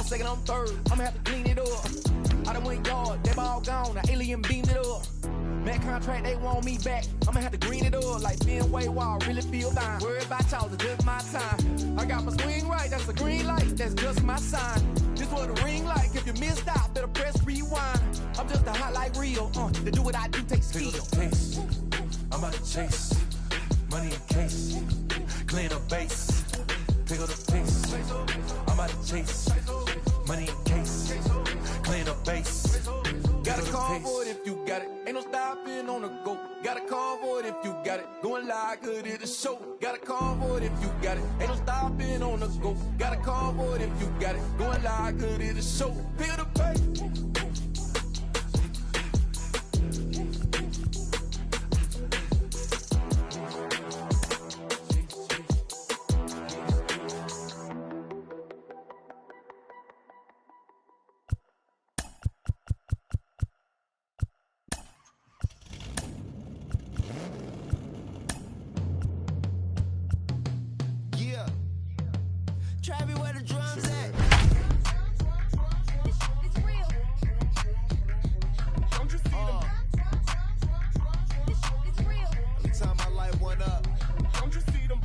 second, I'm third. I'ma have to clean it up. I done went yard, that ball gone, the alien beamed it up. That contract, they want me back. I'ma have to green it up like Ben Way Wall, really feel fine. Worried about y'all, it's just my time. I got my swing right, that's a green light, that's just my sign. This what a ring like, if you missed out, better press rewind. I'm just a highlight reel, to do what I do takes skill. Pick up the pace, I'm about to chase. Money in case, clean up base. Pick up the pace, I'm about to chase. Money in case, clean up base. Got a call for it if you got it. Ain't no stopping on the go. Got a call for it if you got it. Going live, good at the show. Got a call for it if you got it. Ain't no stopping on the go. Got a call for it if you got it. Going live, good at the show. Feel the pain. Travis, where the drums at? It's real. Don't you see them? It's real. Every time I light one up, don't you see them?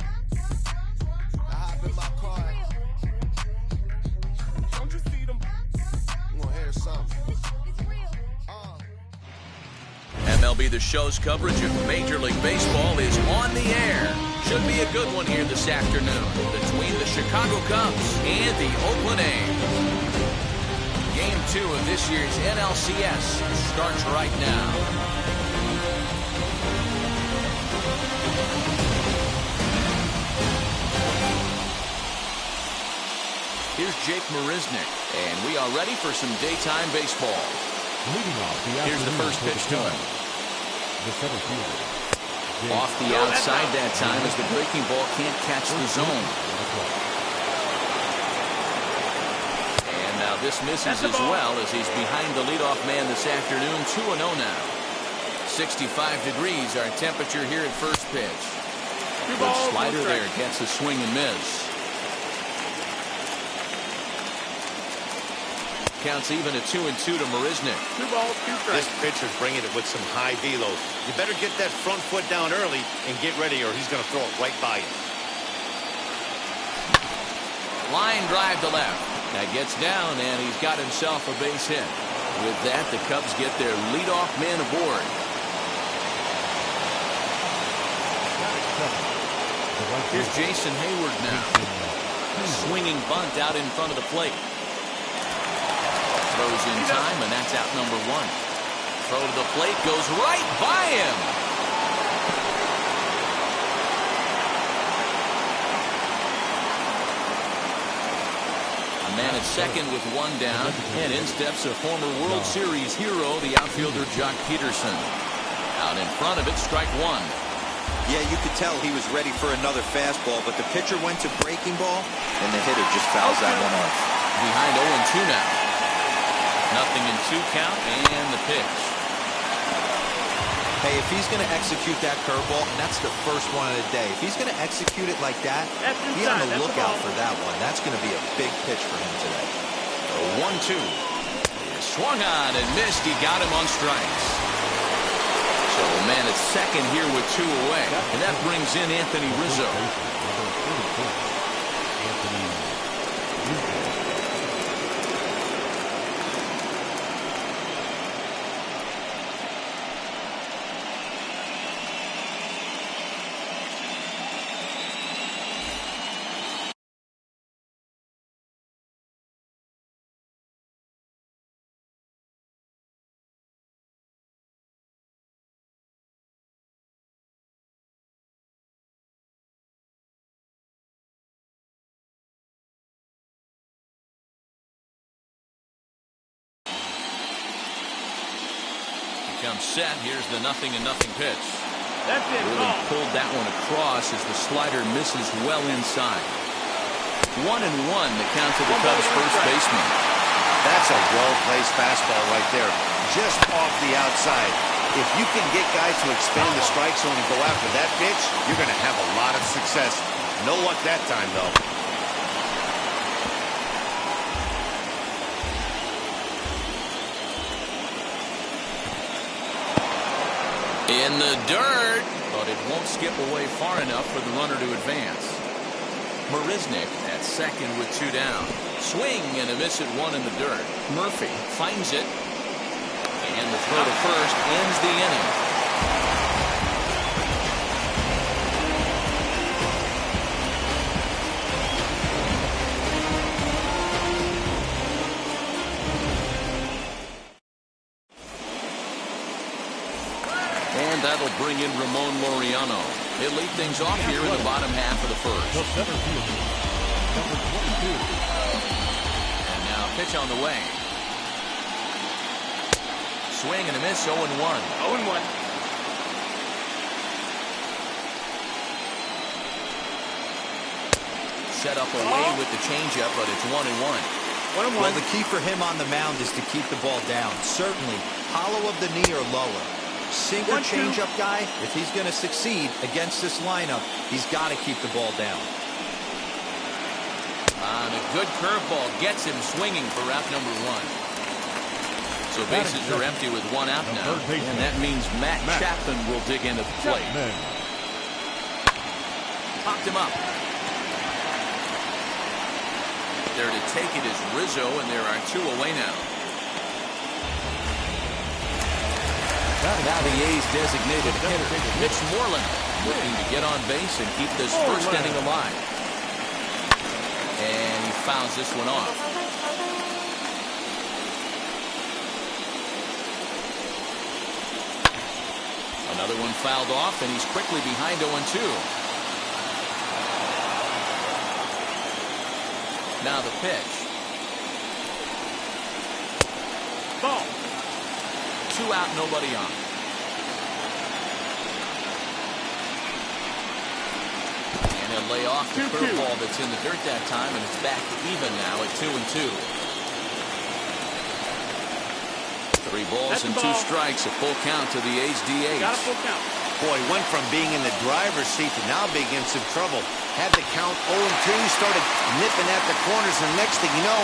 I hop in my car. Don't you see them? You gonna hear something? It's real. MLB The Show's coverage of Major League Baseball is on the air. Should be a good one here this afternoon between the Chicago Cubs and the Oakland A's. Game 2 of this year's NLCS starts right now. Here's Jake Marisnick, and we are ready for some daytime baseball. Leading off Here's the first pitch to him. The center fielder. Off the outside that time as the breaking ball can't catch the zone. And now this misses as well as he's behind the leadoff man this afternoon. 2-0 now. 65 degrees our temperature here at first pitch. Good slider there, gets a swing and miss. Counts even at 2-2 to Marisnick. 2 balls, 2 strikes. This pitcher's bringing it with some high velo. You better get that front foot down early and get ready or he's going to throw it right by you. Line drive to left. That gets down and he's got himself a base hit. With that, the Cubs get their leadoff man aboard. Here's Jason Hayward now. Swinging bunt out in front of the plate. Throws in time, and that's out number 1. Throw to the plate, goes right by him. A man at second with 1 down, and in steps a former World Series hero, the outfielder Jock Peterson. Out in front of it, strike 1. Yeah, you could tell he was ready for another fastball, but the pitcher went to breaking ball, and the hitter just fouls that one off. Behind 0-2 now. Nothing in 2 count, and the pitch. Hey, if he's going to execute that curveball, and that's the first one of the day, if he's going to execute it like that, be on the lookout for that one. That's going to be a big pitch for him today. 1-2. Swung on and missed. He got him on strikes. So a man at second here with 2 away. And that brings in Anthony Rizzo. Comes set. Here's the 0-0 pitch. That's it. Really pulled that one across as the slider misses well inside. 1-1 the count to the Cubs first baseman. That's a well-placed fastball right there. Just off the outside. If you can get guys to expand the strike zone and go after that pitch, you're going to have a lot of success. No luck that time, though. In the dirt, but it won't skip away far enough for the runner to advance. Marisnik at second with 2 down. Swing and a miss at 1 in the dirt. Murphy finds it. And the throw to first ends the inning. And that'll bring in Ramon Laureano. He'll lead things off here in the bottom half of the first. The center fielder, number 22. And now pitch on the way. Swing and a miss, 0-1. 0-1. Set up away with the changeup, but it's 1-1. 1-1. Well, the key for him on the mound is to keep the ball down. Certainly, hollow of the knee or lower. Sinker 1-2. changeup guy, if he's going to succeed against this lineup, he's got to keep the ball down. And a good curveball gets him swinging for out number 1. So bases are empty with 1 out now. And that means Matt Chapman will dig into the plate. Popped him up. There to take it is Rizzo, and there are 2 away now. Now the A's designated hitter, Mitch Moreland, looking to get on base and keep this first inning alive. And he fouls this one off. Another one fouled off, and he's quickly behind 0-2. Now the pitch. Ball. 2 out, nobody on. And he'll lay off the 2-2. curveball that's in the dirt that time, and it's back to even now at 2-2. 3 balls and 2 strikes, a full count to the A's DH. Got a full count. Boy, went from being in the driver's seat to now being in some trouble. Had the count 0-2, started nipping at the corners, and next thing you know...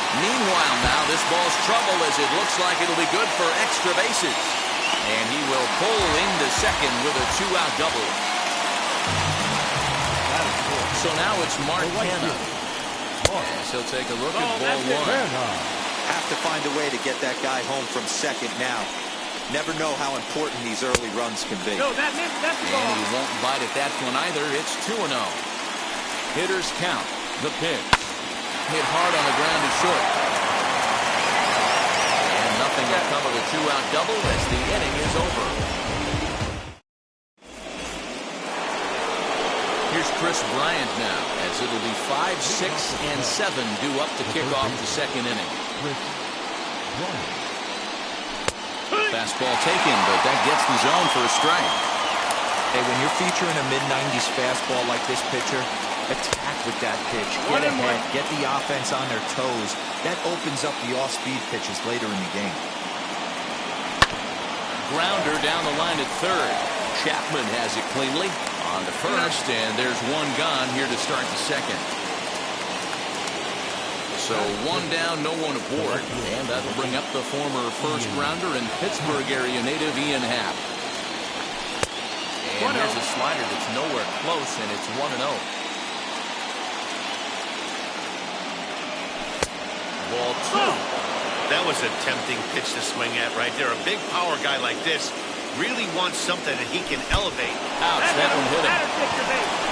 Meanwhile now, this ball's trouble as it looks like it'll be good for extra bases. And he will pull into second with a 2-out double. So now it's Mark Canha. As he'll take a look at ball 1. Have to find a way to get that guy home from second now. Never know how important these early runs can be. No, that's the ball. And he won't bite at that one either. It's 2-0. Hitters count. The pitch. Hit hard on the ground to short. And nothing will come of a 2-out double as the inning is over. Here's Chris Bryant now, as it'll be 5, 6, and 7 due up to kick off the second inning. Fastball taken, but that gets the zone for a strike. Hey, when you're featuring a mid-90s fastball like this pitcher, attack with that pitch. Get ahead, get the offense on their toes. That opens up the off-speed pitches later in the game. Grounder down the line at third. Chapman has it cleanly on to first, and there's 1 gone here to start the second. So 1 down, no 1 aboard, and that'll bring up the former first rounder and Pittsburgh area native Ian Happ. And there's a slider that's nowhere close, and it's 1-0. Ball 2. That was a tempting pitch to swing at right there. A big power guy like this really wants something that he can elevate. Ouch, that one hit him. Take your base.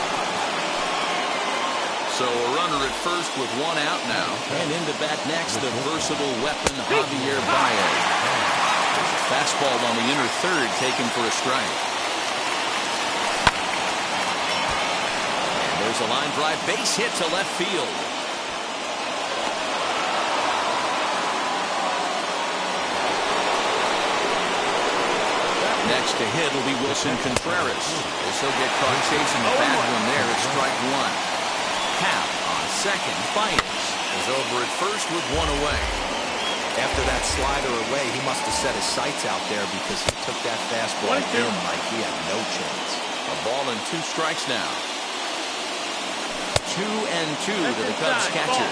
So a runner at first with 1 out now. And into bat next, the versatile weapon, Javier Baez. Fastball on the inner third, taken for a strike. And there's a line drive base hit to left field. Next to hit will be Wilson Contreras. As he'll get caught chasing the bad one there at strike 1. Happ on second. Baez is over at first with 1 away. After that slider away, he must have set his sights out there because he took that fastball in like he had no chance. A ball and 2 strikes now. 2-2 to the Cubs catcher.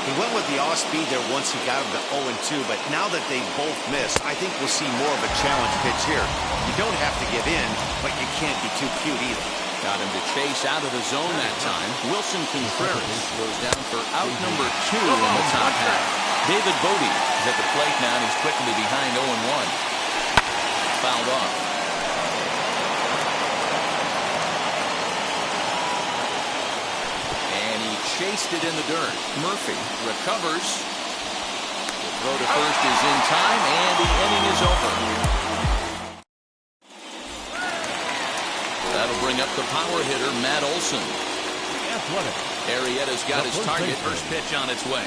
He went with the off-speed there once he got him to 0-2, but now that they both missed, I think we'll see more of a challenge pitch here. You don't have to give in, but you can't be too cute either. Got him to chase out of the zone that time. Wilson Contreras goes down for out number 2 in the top half. David Bodie is at the plate now, and he's quickly behind 0-1. Fouled off. Chased it in the dirt. Murphy recovers. The throw to first is in time, and the inning is over. That'll bring up the power hitter, Matt Olson. Arrieta's got his target. First pitch on its way.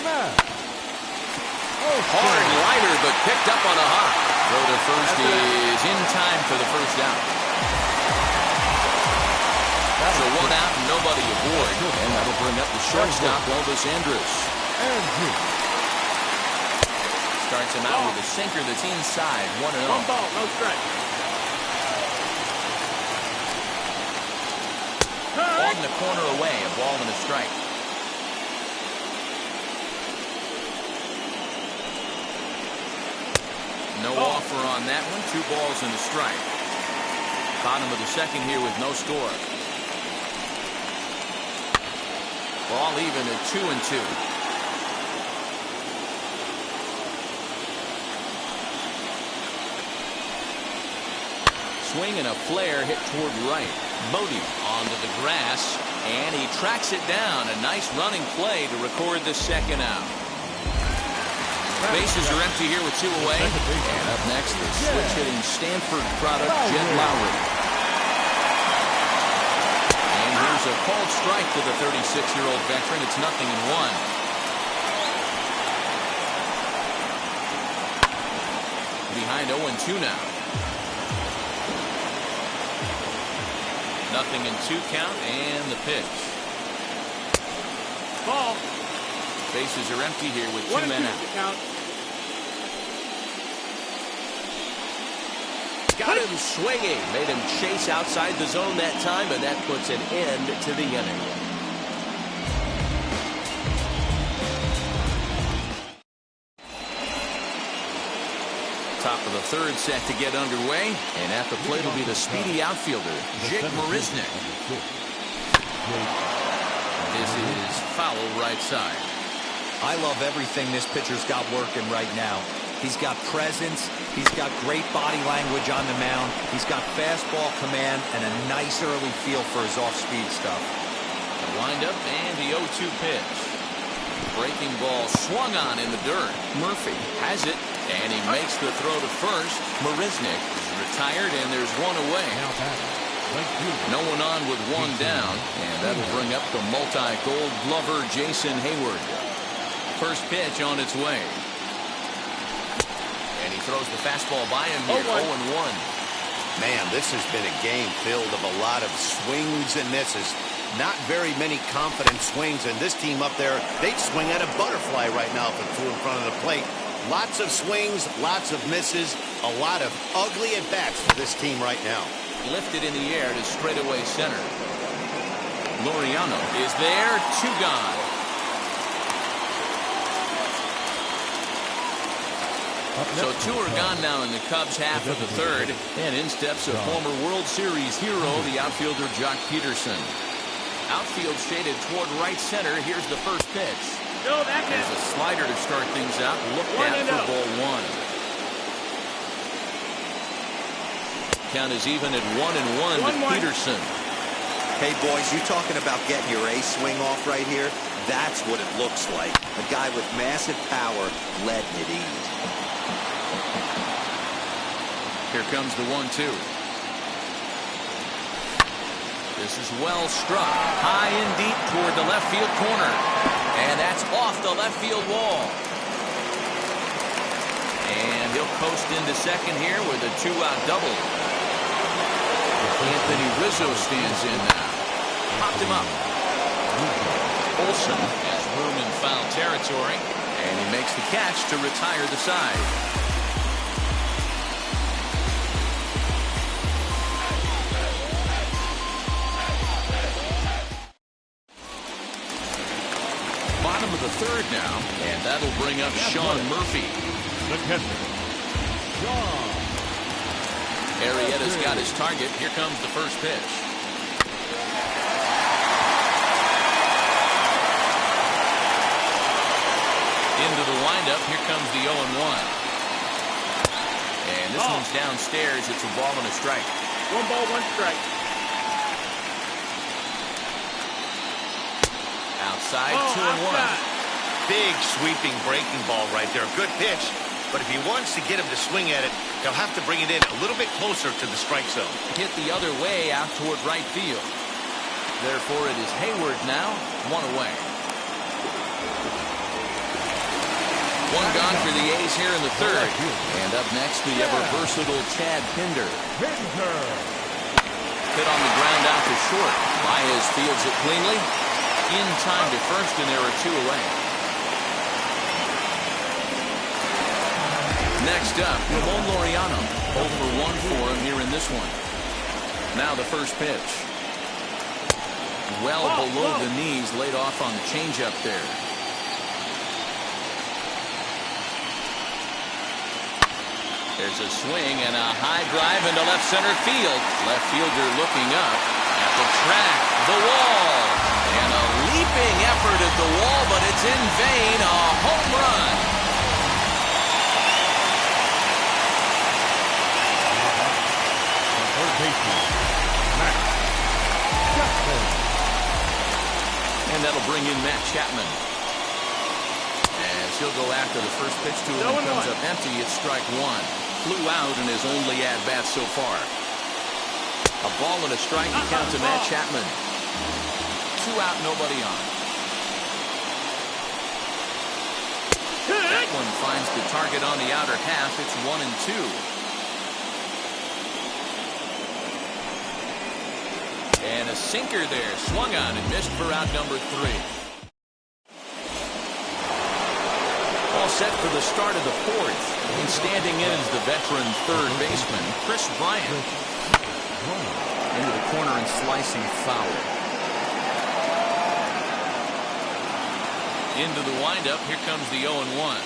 Hard liner, but picked up on a hop. Throw to first is in time for the first out. So 1 out and nobody aboard, and that'll bring up the shortstop, Elvis Andrus. Starts him out with a sinker that's inside, 1-0. 1 ball, no strike. On the corner away, a ball and a strike. No offer on that one, 2 balls and a strike. Bottom of the second here with no score. Ball even at 2-2. Swing and a flare hit toward right. Bodie onto the grass, and he tracks it down. A nice running play to record the second out. Bases are empty here with 2 away. And up next, the switch-hitting Stanford product, Jed Lowry. A called strike to the 36-year-old veteran. It's 0-1. Behind 0-2 now. 0-2 count and the pitch. Ball. Bases are empty here with 2 men out. Got him swinging. Made him chase outside the zone that time, and that puts an end to the inning. Top of the third set to get underway, and at the plate will be the speedy outfielder, Jake Marisnick. This is foul right side. I love everything this pitcher's got working right now. He's got presence. He's got great body language on the mound. He's got fastball command and a nice early feel for his off-speed stuff. The windup and the 0-2 pitch. Breaking ball swung on in the dirt. Murphy has it, and he makes the throw to first. Marisnick is retired, and there's 1 away. No one on with 1 down, and that'll bring up the multi-gold glover Jason Hayward. First pitch on its way. And he throws the fastball by him here, 0-1. Man, this has been a game filled of a lot of swings and misses. Not very many confident swings, and this team up there, they'd swing at a butterfly right now if it flew in front of the plate. Lots of swings, lots of misses, a lot of ugly at-bats for this team right now. Lifted in the air to straightaway center. Laureano is there, 2 gone. So 2 are gone now in the Cubs half of the third, and in steps a former World Series hero, the outfielder Jock Peterson. Outfield shaded toward right center. Here's the first pitch. There's a slider to start things out. Looked at for ball 1. Count is even at 1-1 with Peterson. Hey, boys, you talking about getting your ace swing off right here? That's what it looks like. A guy with massive power letting it eat. Here comes the 1-2. This is well struck. High and deep toward the left field corner. And that's off the left field wall. And he'll coast into second here with a 2-out double. Anthony Rizzo stands in now. Popped him up. Olson has room in foul territory. And he makes the catch to retire the side. Bottom of the third now. That'll bring up Sean Murphy. The catcher, Sean. Arrieta's got his target. Here comes the first pitch. Into the windup. Here comes the 0-1. And this one's downstairs. It's a ball and a strike. 1 ball, 1 strike. Outside, 2-1. Big sweeping breaking ball right there. Good pitch. But if he wants to get him to swing at it, he'll have to bring it in a little bit closer to the strike zone. Hit the other way out toward right field. Therefore, it is Hayward now, 1 away. 1 gone for the A's here in the third. And up next, the ever-versatile Chad Pinder. Hit on the ground out to short. Baez fields it cleanly. In time to first, and there are 2 away. Next up, Ramon Laureano. 0 for 1 for him here in this one. Now the first pitch. Well below the knees, laid off on the changeup there. There's a swing and a high drive into left center field. Left fielder looking up at the track, the wall. And a leaping effort at the wall, but it's in vain. A home run. And that'll bring in Matt Chapman. As he'll go after the first pitch to him and comes up empty. It's strike 1. Flew out in his only at-bat so far. A ball and a strike to count to Matt Chapman. 2 out, nobody on. That one finds the target on the outer half. It's 1-2. And a sinker there, swung on and missed for out number 3. All set for the start of the 4th. And standing in is the veteran third baseman, Chris Bryant. Into the corner and slicing foul. Into the windup, here comes the 0-1.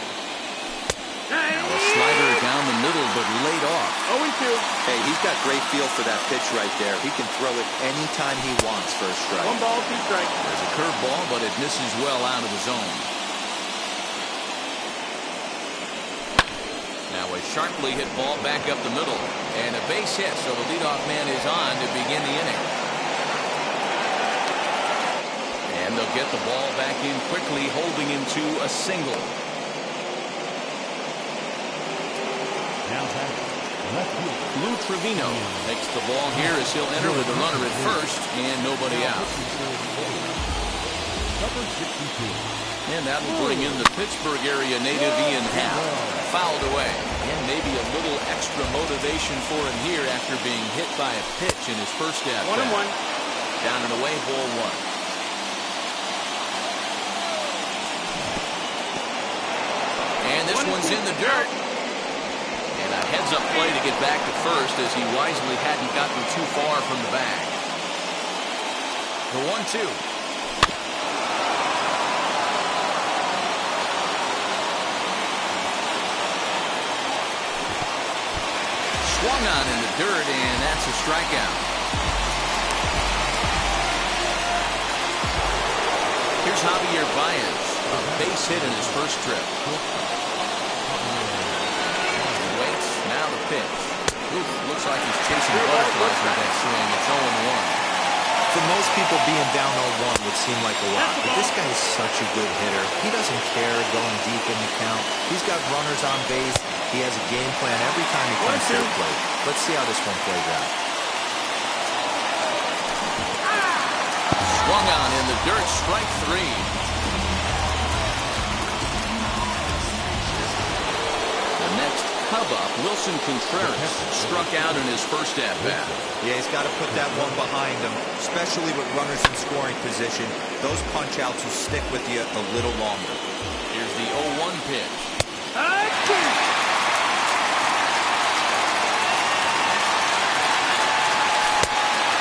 Now a slider down the middle, but laid off. 0-2. Hey, he's got great feel for that pitch right there. He can throw it anytime he wants for a strike. 1 ball, 2 strikes. There's a curveball, but it misses well out of the zone. Now a sharply hit ball back up the middle. And a base hit, so the leadoff man is on to begin the inning. And they'll get the ball back in quickly, holding him to a single. Lou Trevino takes the ball here as he'll enter with a runner at first and nobody out. And that will bring in the Pittsburgh area native Ian Happ. Fouled away. And maybe a little extra motivation for him here after being hit by a pitch in his first at-bat. 1-1. Down and away, ball 1. And this one's in the dirt. And a heads-up play to get back to first as he wisely hadn't gotten too far from the bag. The 1-2. Swung on in the dirt, and that's a strikeout. Here's Javier Baez, a base hit in his first trip. Now the pitch. Oof, looks like he's chasing butterflies with that swing. It's 0-1. For most people, being down 0-1 would seem like a lot, but this guy is such a good hitter. He doesn't care going deep in the count. He's got runners on base. He has a game plan every time he comes to the plate. Let's see how this one plays out. Swung on in the dirt, strike 3. The next Cub up, Wilson Contreras, struck out in his first at-bat. Yeah, he's got to put that one behind him, especially with runners in scoring position. Those punch-outs will stick with you a little longer. Here's the 0-1 pitch.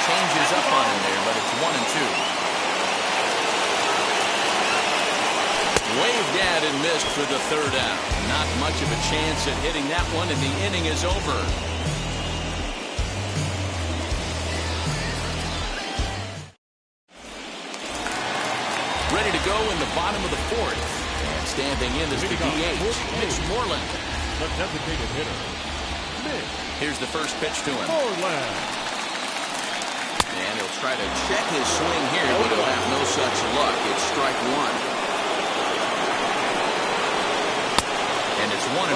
Changes up on him there, but it's 1-2. Waved at and and missed for the third out. Not much of a chance at hitting that one, and the inning is over. Ready to go in the bottom of the fourth. And standing in is the DH, Mitch Moreland. The designated hitter, Mitch. Here's the first pitch to him. Moreland. And he'll try to check his swing here, but he'll have no such luck. It's strike one. And it's 1-1.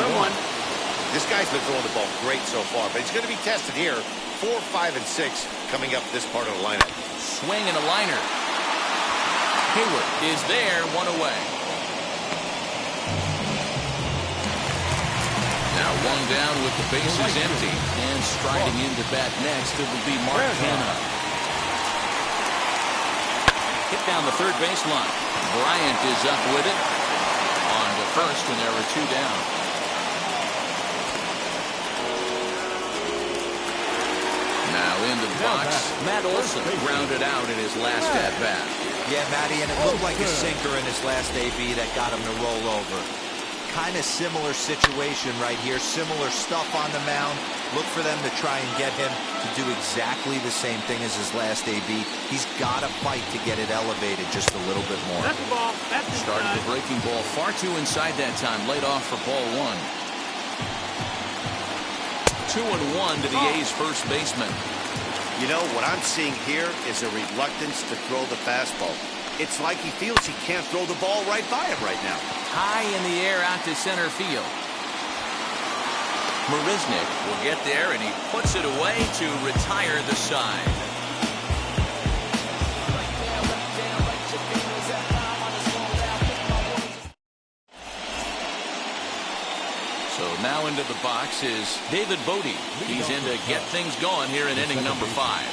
This guy's been throwing the ball great so far, but he's going to be tested here. 4, 5, and 6 coming up this part of the lineup. Swing and a liner. Hayward is there, one away. Now one down with the bases empty. And striding into bat next, it will be Mark Canha. Hit down the third baseline. Bryant is up with it. On to first, and there were 2 down. Now into the box, Matt Olson grounded out in his last at-bat. Yeah, Matty, and it looked like a sinker in his last AB that got him to roll over. Kind of similar situation right here. Similar stuff on the mound. Look for them to try and get him to do exactly the same thing as his last AB. He's got to fight to get it elevated just a little bit more. That's the ball. Started the breaking ball far too inside that time. Laid off for ball 1. 2-1 to the A's first baseman. You know, what I'm seeing here is a reluctance to throw the fastball. It's like he feels he can't throw the ball right by him right now. High in the air out to center field. Marisnick will get there, and he puts it away to retire the side. So now into the box is David Bodie. He's in to get things going here in inning number 5.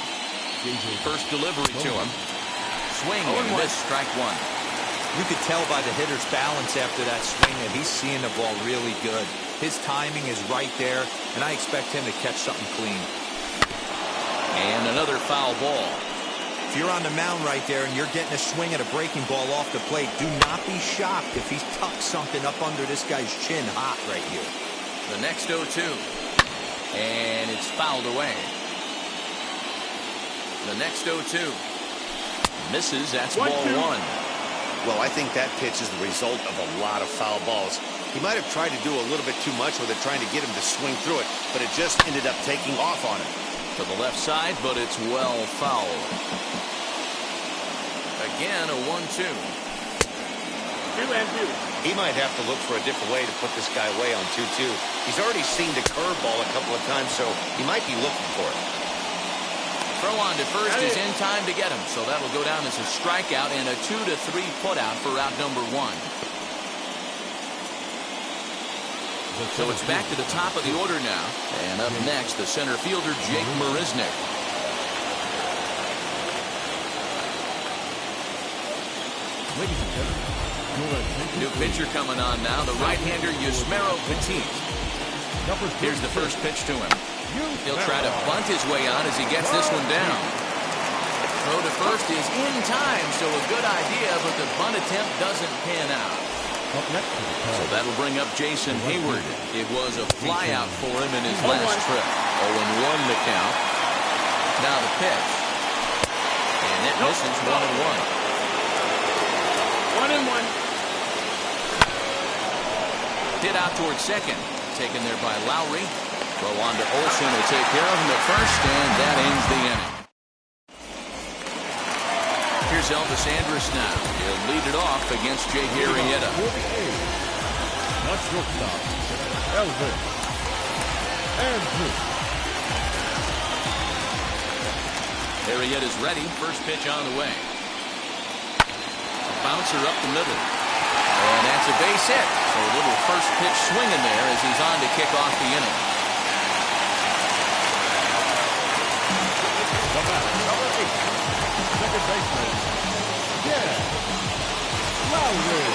First delivery to him. Swing and miss, strike 1. You could tell by the hitter's balance after that swing that he's seeing the ball really good. His timing is right there, and I expect him to catch something clean. And another foul ball. If you're on the mound right there and you're getting a swing at a breaking ball off the plate, do not be shocked if he's tucked something up under this guy's chin hot right here. The next 0-2. And it's fouled away. The next 0-2. Misses, that's ball 1. Well, I think that pitch is the result of a lot of foul balls. He might have tried to do a little bit too much with it, trying to get him to swing through it, but it just ended up taking off on him. To the left side, but it's well fouled. Again, a 1-2. 2-2. He might have to look for a different way to put this guy away on 2-2. He's already seen the curveball a couple of times, so he might be looking for it. Throw on to first is in time to get him, so that'll go down as a strikeout and a 2-3 putout for out number 1. So it's back to the top of the order now. And up next, the center fielder, Jake Marisnick. New pitcher coming on now, the right-hander Yusmeiro Petit. Here's the first pitch to him. He'll try to bunt his way on as he gets this one down. Throw to first is in time, so a good idea, but the bunt attempt doesn't pan out. So that'll bring up Jason Hayward. It was a flyout for him in his last trip. 0-1 the count. Now the pitch. And that misses 1-1. 1-1. Hit out towards second. Taken there by Lowry. Throw on to Olson will take care of him at first, and that ends the inning. Here's Elvis Andrus now. He'll lead it off against Jake Arrieta. Not shortstop, Elvis Andrus. Arrieta's ready. First pitch on the way. A bouncer up the middle. And that's a base hit. So a little first pitch swinging there as he's on to kick off the inning. The batter, number 8, second baseman, Jed Lowry.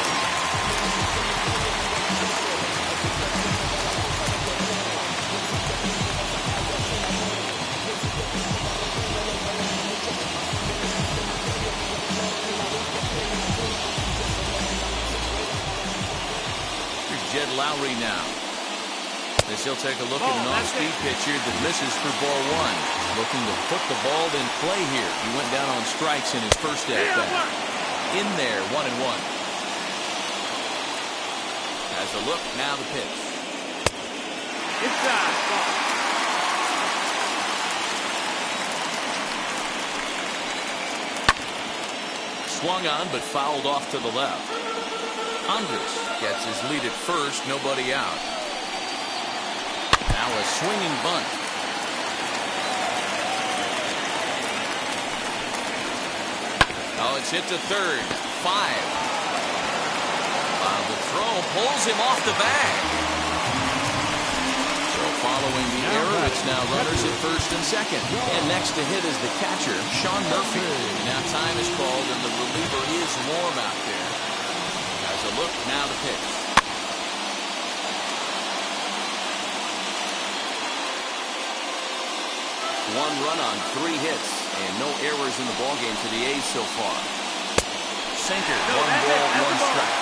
3 now. As he'll take a look at an off-speed pitch here that misses for ball 1. Looking to put the ball in play here. He went down on strikes in his first at-bat. In there, 1-1. Has a look, now the pitch. Inside. Swung on, but fouled off to the left. Andres gets his lead at first, nobody out. Now a swinging bunt. Oh, it's hit to third. 5. The throw pulls him off the bag. So following the error, it's now runners at first and second. And next to hit is the catcher, Sean Murphy. Now time is called, and the reliever is warm out there. Has a look, now the pitch. One run on 3 hits, and no errors in the ballgame for the A's so far. Sinker, 1 ball, 1 strike.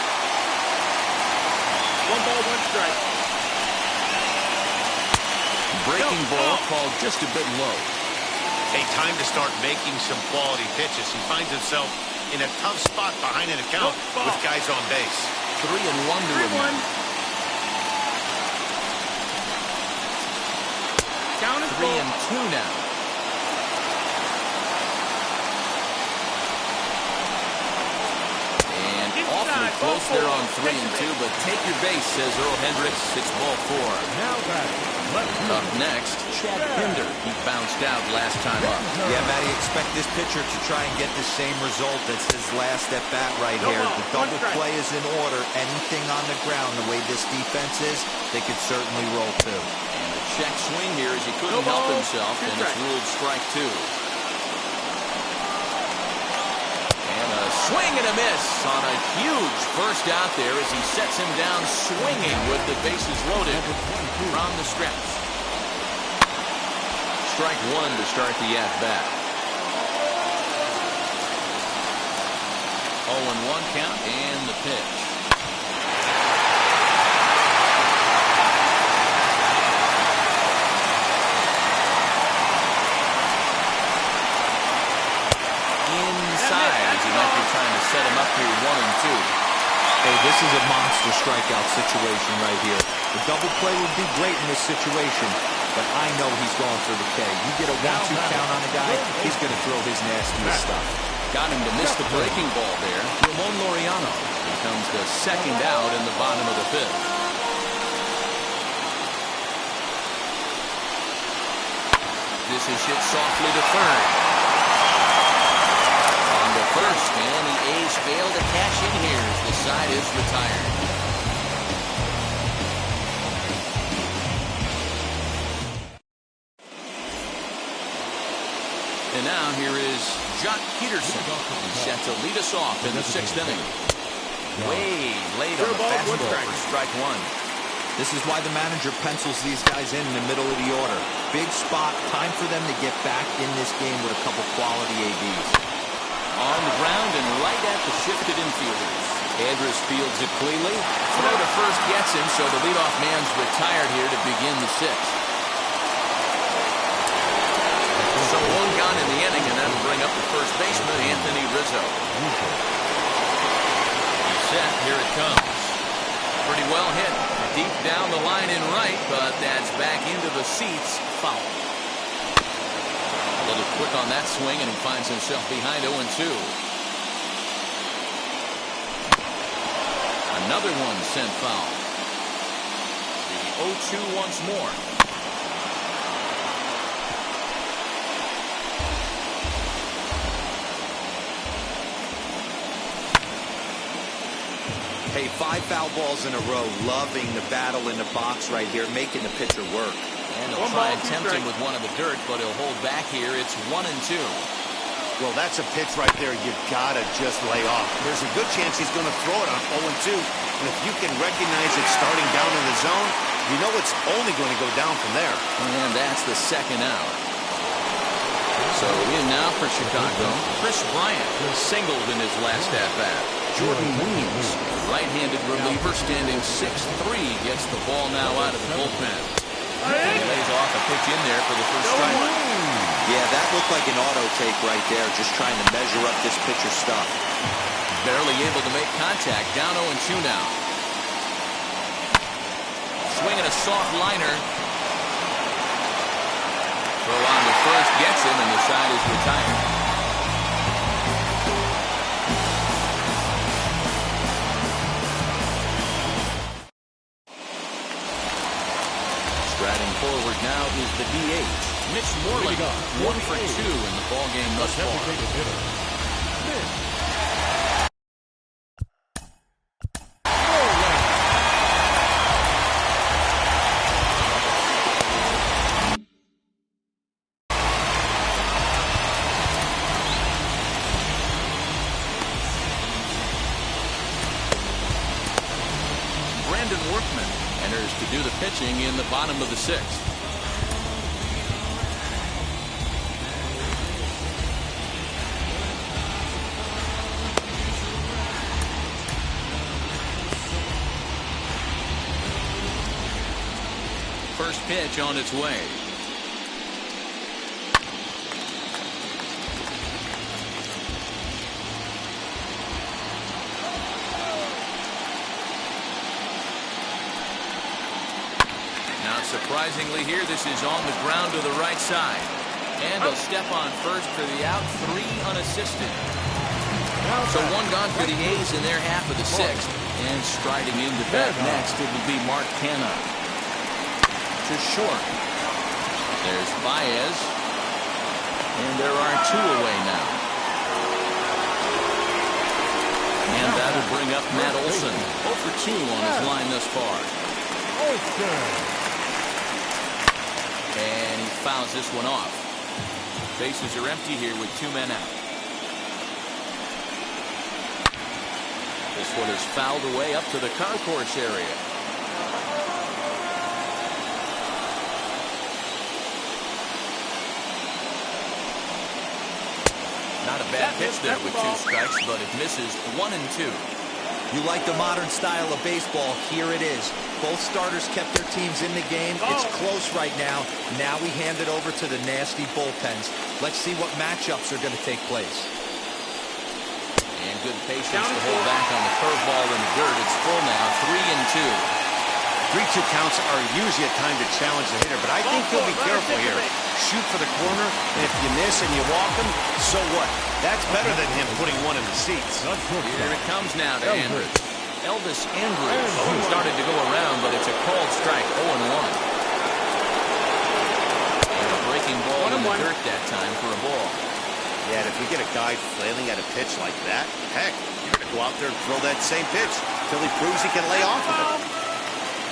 1 ball, 1 strike. Breaking ball called just a bit low. Hey, time to start making some quality pitches. He finds himself in a tough spot behind an account with guys on base. 3-1 to him. Count is 3-2 now. And awfully close there on 3-2, but take your base, says Earl Hendricks. It's ball 4. Now back. Up next, Chad Pinder. He bounced out last time up. Yeah, Matty, expect this pitcher to try and get the same result as his last at-bat right here. The double play is in order. Anything on the ground, the way this defense is, they could certainly roll 2. And a check swing here as he couldn't help himself, and it's ruled strike 2. And a swing and a miss on a huge burst out there as he sets him down swinging with the bases loaded from the stretch. Strike 1 to start the at-bat. 0-1 count and the pitch. Inside as he might be trying to set him up here 1-2. Hey, this is a monster strikeout situation right here. The double play would be great in this situation, but I know he's going for the K. You get a 1-2 count on a guy, he's going to throw his nastiest stuff. Got him to miss the breaking ball there. Ramon Laureano becomes the second out in the bottom of the 5th. This is hit softly to third. On to first, and the A's fail to cash in here as the side is retired. And now here is Jock Peterson. He's set to lead us off in the 6th inning. Way late on the fastball for strike 1. This is why the manager pencils these guys in the middle of the order. Big spot, time for them to get back in this game with a couple quality ABs. On the ground and right at the shifted infielders. Andres fields it cleanly. Throw to first gets him, so the leadoff man's retired here to begin the 6th. So 1 gone in the inning, and that'll bring up the first baseman, Anthony Rizzo. He's set, here it comes. Pretty well hit. Deep down the line in right, but that's back into the seats. Foul. A little quick on that swing, and he finds himself behind 0-2. Another one sent foul. The 0-2 once more. Hey, 5 foul balls in a row. Loving the battle in the box right here, making the pitcher work. And he'll try and tempt him with one of the dirt, but he'll hold back here. It's 1-2. Well, that's a pitch right there you gotta just lay off. There's a good chance he's going to throw it on 0-2. And if you can recognize it starting down in the zone, you know it's only going to go down from there. And that's the second out. So in now for Chicago, Chris Bryant singled in his last at-bat. Jordan Weems, right-handed reliever, standing 6'3", gets the ball now out of the bullpen. And he lays off a pitch in there for the first strike. Yeah, that looked like an auto take right there, just trying to measure up this pitcher's stuff. Barely able to make contact, down 0-2 now. Swinging a soft liner. Throw on to first, gets him, and the side is retired. Striding forward now is the DH, Mitch Moreland, 1 for 2 in the ballgame thus far. Brandon Workman enters to do the pitching in the bottom of the 6th. First pitch on its way. Surprisingly here, this is on the ground to the right side. And he'll step on first for the out, 3 unassisted. So 1 gone for the A's in their half of the 6th. And striding into bat next, it will be Mark Canha. To short. There's Baez. And there are 2 away now. And that'll bring up Matt Olson. 0 for 2 on his line thus far. And he fouls this one off. Bases are empty here with 2 men out. This one is fouled away up to the concourse area. Not a bad pitch there with 2 strikes, but it misses 1 and 2. You like the modern style of baseball. Here it is. Both starters kept their teams in the game. It's close right now. Now we hand it over to the nasty bullpens. Let's see what matchups are going to take place. And good patience to hold back on the curveball in the dirt. It's full now, 3 and 2. 3-2 counts are usually a time to challenge the hitter, but I think he'll be careful here. Shoot for the corner, and if you miss and you walk him, so what? That's better than him putting 1 in the seats. Here it comes now to Andrus. Elvis Andrus started to go around, but it's a called strike, 0-1. And a breaking ball in the dirt that time for a ball. Yeah, and if we get a guy flailing at a pitch like that, heck, you're going to go out there and throw that same pitch till he proves he can lay off of it.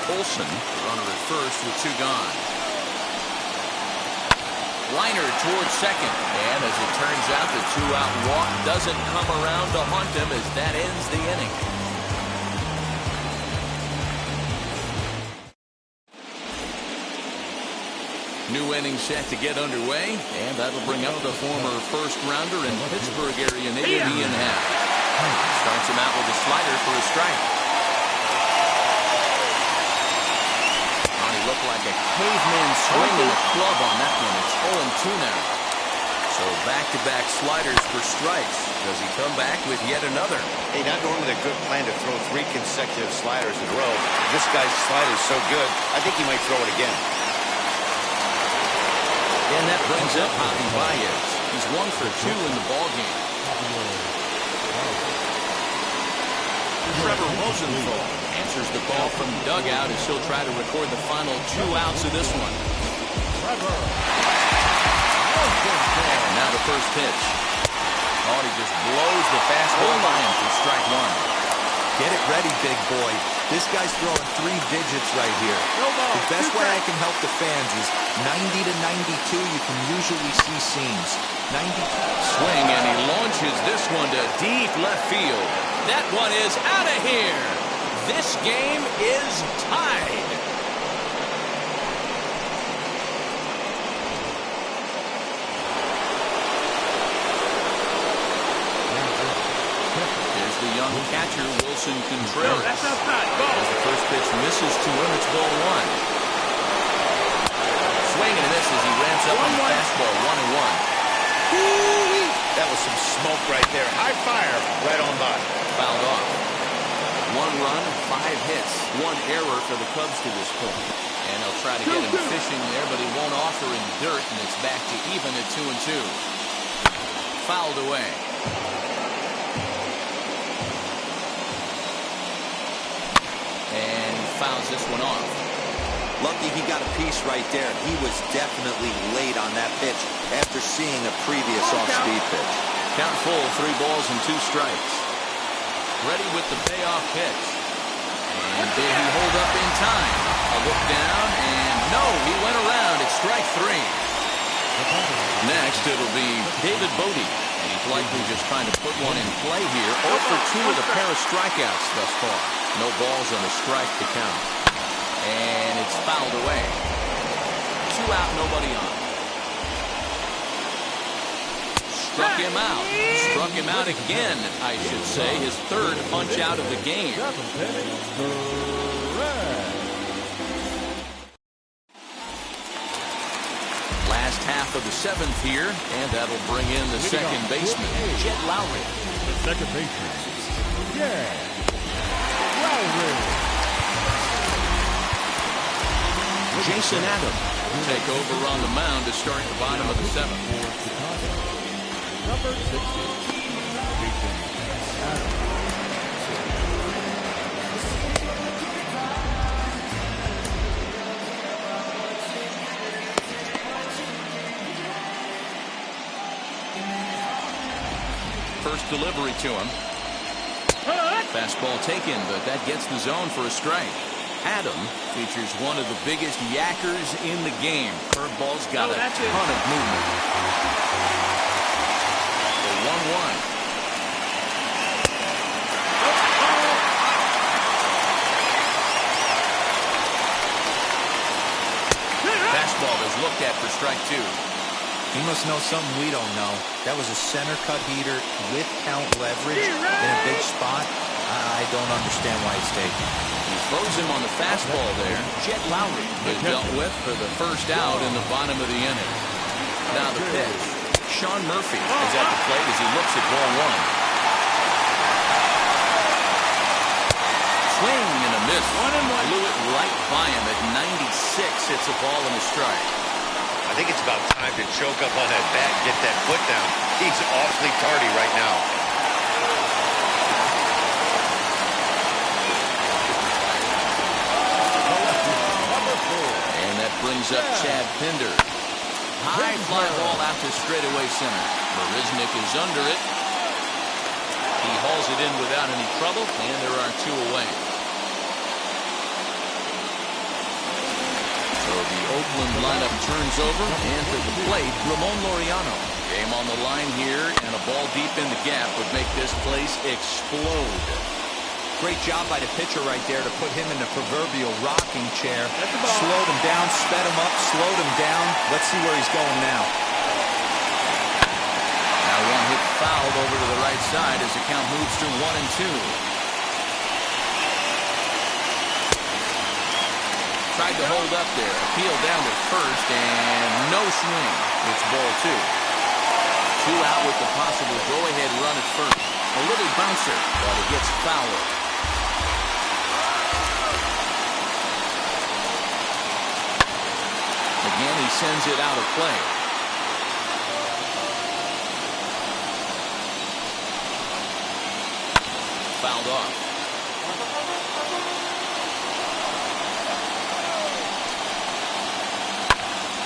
Olson, runner at first with 2 gone. Liner towards second, and as it turns out, the 2-out walk doesn't come around to haunt him as that ends the inning. New inning set to get underway, and that'll bring up the former first-rounder and Pittsburgh area native Ian Happ. Starts him out with a slider for a strike. Looked like a caveman swinging a club on that one. It's 0-2 now. So back-to-back sliders for strikes. Does he come back with yet another? Hey, not normally a good plan to throw 3 consecutive sliders in a row. This guy's slider's so good, I think he might throw it again. And that brings up Javi Baez. He's 1 for 2 in the ballgame. Trevor Rosenthal answers the call from the dugout as he'll try to record the final 2 outs of this one. And now the first pitch. Oh, he just blows the fastball by him for strike 1. Get it ready, big boy. This guy's throwing 3 digits right here. The best way I can help the fans is 90 to 92. You can usually see seams. 92. Swing, and he launches this one to deep left field. That one is out of here. This game is tied. Here's the young Willson Contreras. That's outside. Ball. As the first pitch misses to him, it's ball one. Swing and a miss as he ramps up on the fastball, 1-1. That was some smoke right there. High fire right on by. Fouled off. 1 run, 5 hits, 1 error for the Cubs to this point. And they'll try to get him fishing there, but he won't offer any dirt, and it's back to even at 2-2. Fouled away. And he fouls this one off. Lucky he got a piece right there. He was definitely late on that pitch after seeing a previous off-speed pitch. Count full, 3 balls and 2 strikes. Ready with the payoff pitch. And did he hold up in time? A look down, and no, he went around. It's strike 3. Next, it'll be David Bote. And he's likely just trying to put one in play here. 0 for 2 with a pair of strikeouts thus far. No balls and a strike to count. And it's fouled away. 2 out, nobody on. Struck him out. Struck him out again, I should say. His 3rd punch out of the game. Last half of the 7th here, and that'll bring in the second baseman, Jed Lowrie. The second baseman, Jed Lowrie. Jason Adams will take over on the mound to start the bottom of the 7th. Number 16, Jason Adams. First delivery to him. Fastball taken, but that gets the zone for a strike. Adam features one of the biggest yackers in the game. Curveball's got a ton of movement. The 1-1. Fastball is looked at for strike 2. He must know something we don't know. That was a center cut heater with count leverage in a big spot. I don't understand why he's taking. He throws him on the fastball there. Jed Lowrie is dealt with for the first out in the bottom of the inning. Now the pitch. Sean Murphy is at the plate as he looks at ball 1. Swing and a miss. Blew it right by him at 96. It's a ball and a strike. I think it's about time to choke up on that bat and get that foot down. He's awfully tardy right now. And that brings up Chad Pinder. High fly ball out to straightaway center. Marisnick is under it. He hauls it in without any trouble, and there are 2 away. So the Oakland lineup turns over, and to the plate, Ramon Laureano. Game on the line here, and a ball deep in the gap would make this place explode. Great job by the pitcher right there to put him in the proverbial rocking chair. Slowed him down, sped him up, slowed him down. Let's see where he's going now. Now 1 hit fouled over to the right side as the count moves to 1-2. Tried to hold up there. Appeal down to first, and no swing. It's ball 2. 2 out with the possible go-ahead run at first. A little bouncer, but it gets fouled. Again, he sends it out of play. Fouled off.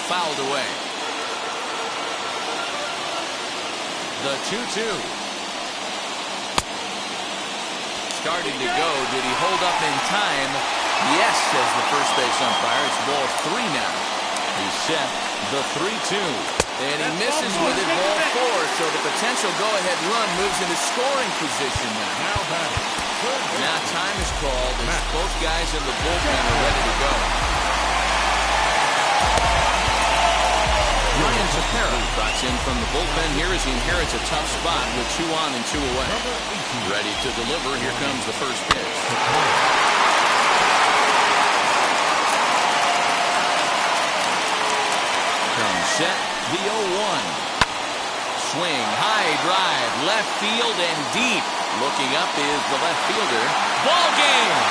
Fouled away. The 2-2. Started to go. Did he hold up in time? Yes, says the first base umpire. It's ball 3 now. He's set the 3-2. And he misses with it, ball 4. So the potential go-ahead run moves into scoring position now. Now time is called as both guys in the bullpen are ready to go. Ryan Tepera Trots in from the bullpen here as he inherits a tough spot with 2 on and 2 away. Ready to deliver. Here comes the first pitch. Comes set, the 0-1. Swing, high drive, left field and deep. Looking up is the left fielder. Ball game!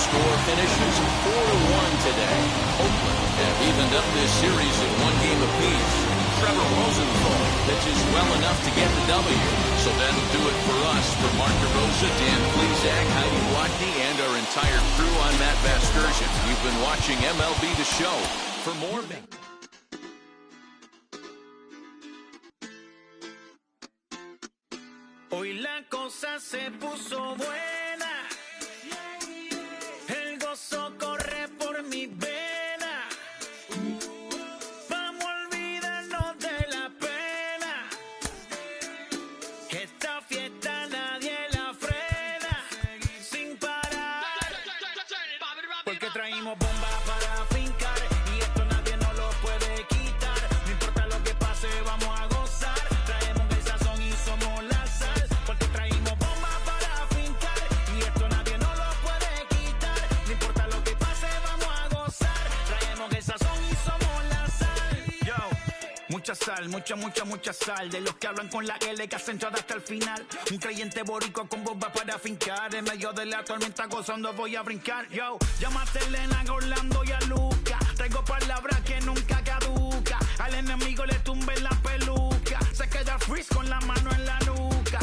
Score finishes 4-1 today. Oakland have evened up this series at 1 game apiece. Trevor Rosenthal pitches well enough to get the W. So that'll do it for us. For Mark DeRosa, Dan Plesac, Heidi Watney, and our entire crew, I'm Matt Vasgersian. You've been watching MLB The Show. For more... Hoy la cosa se puso buena. Corre por mi vena. Vamos a olvidarnos de la pena. Esta fiesta nadie la frena. Sin parar. Porque traímos bomba para fincar. Y esto nadie nos lo puede quitar. No importa lo que pase, vamos a gozar. Traemos el sazón y somos la sal. Porque traímos bomba para fincar. Y esto nadie nos lo puede quitar. No importa lo que pase, vamos a gozar. Traemos el sazón y somos la sal. Yo, mucha sal, mucha sal. De los que hablan con la L que hacen todo hasta el final. Un creyente boricua con bomba para fincar. En medio de la tormenta gozando voy a brincar. Yo, llámate a Elena, a Orlando y a Luca. Traigo palabras que nunca caduca. Al enemigo le tumbe la peluca. Se queda freeze con la mano en la nuca.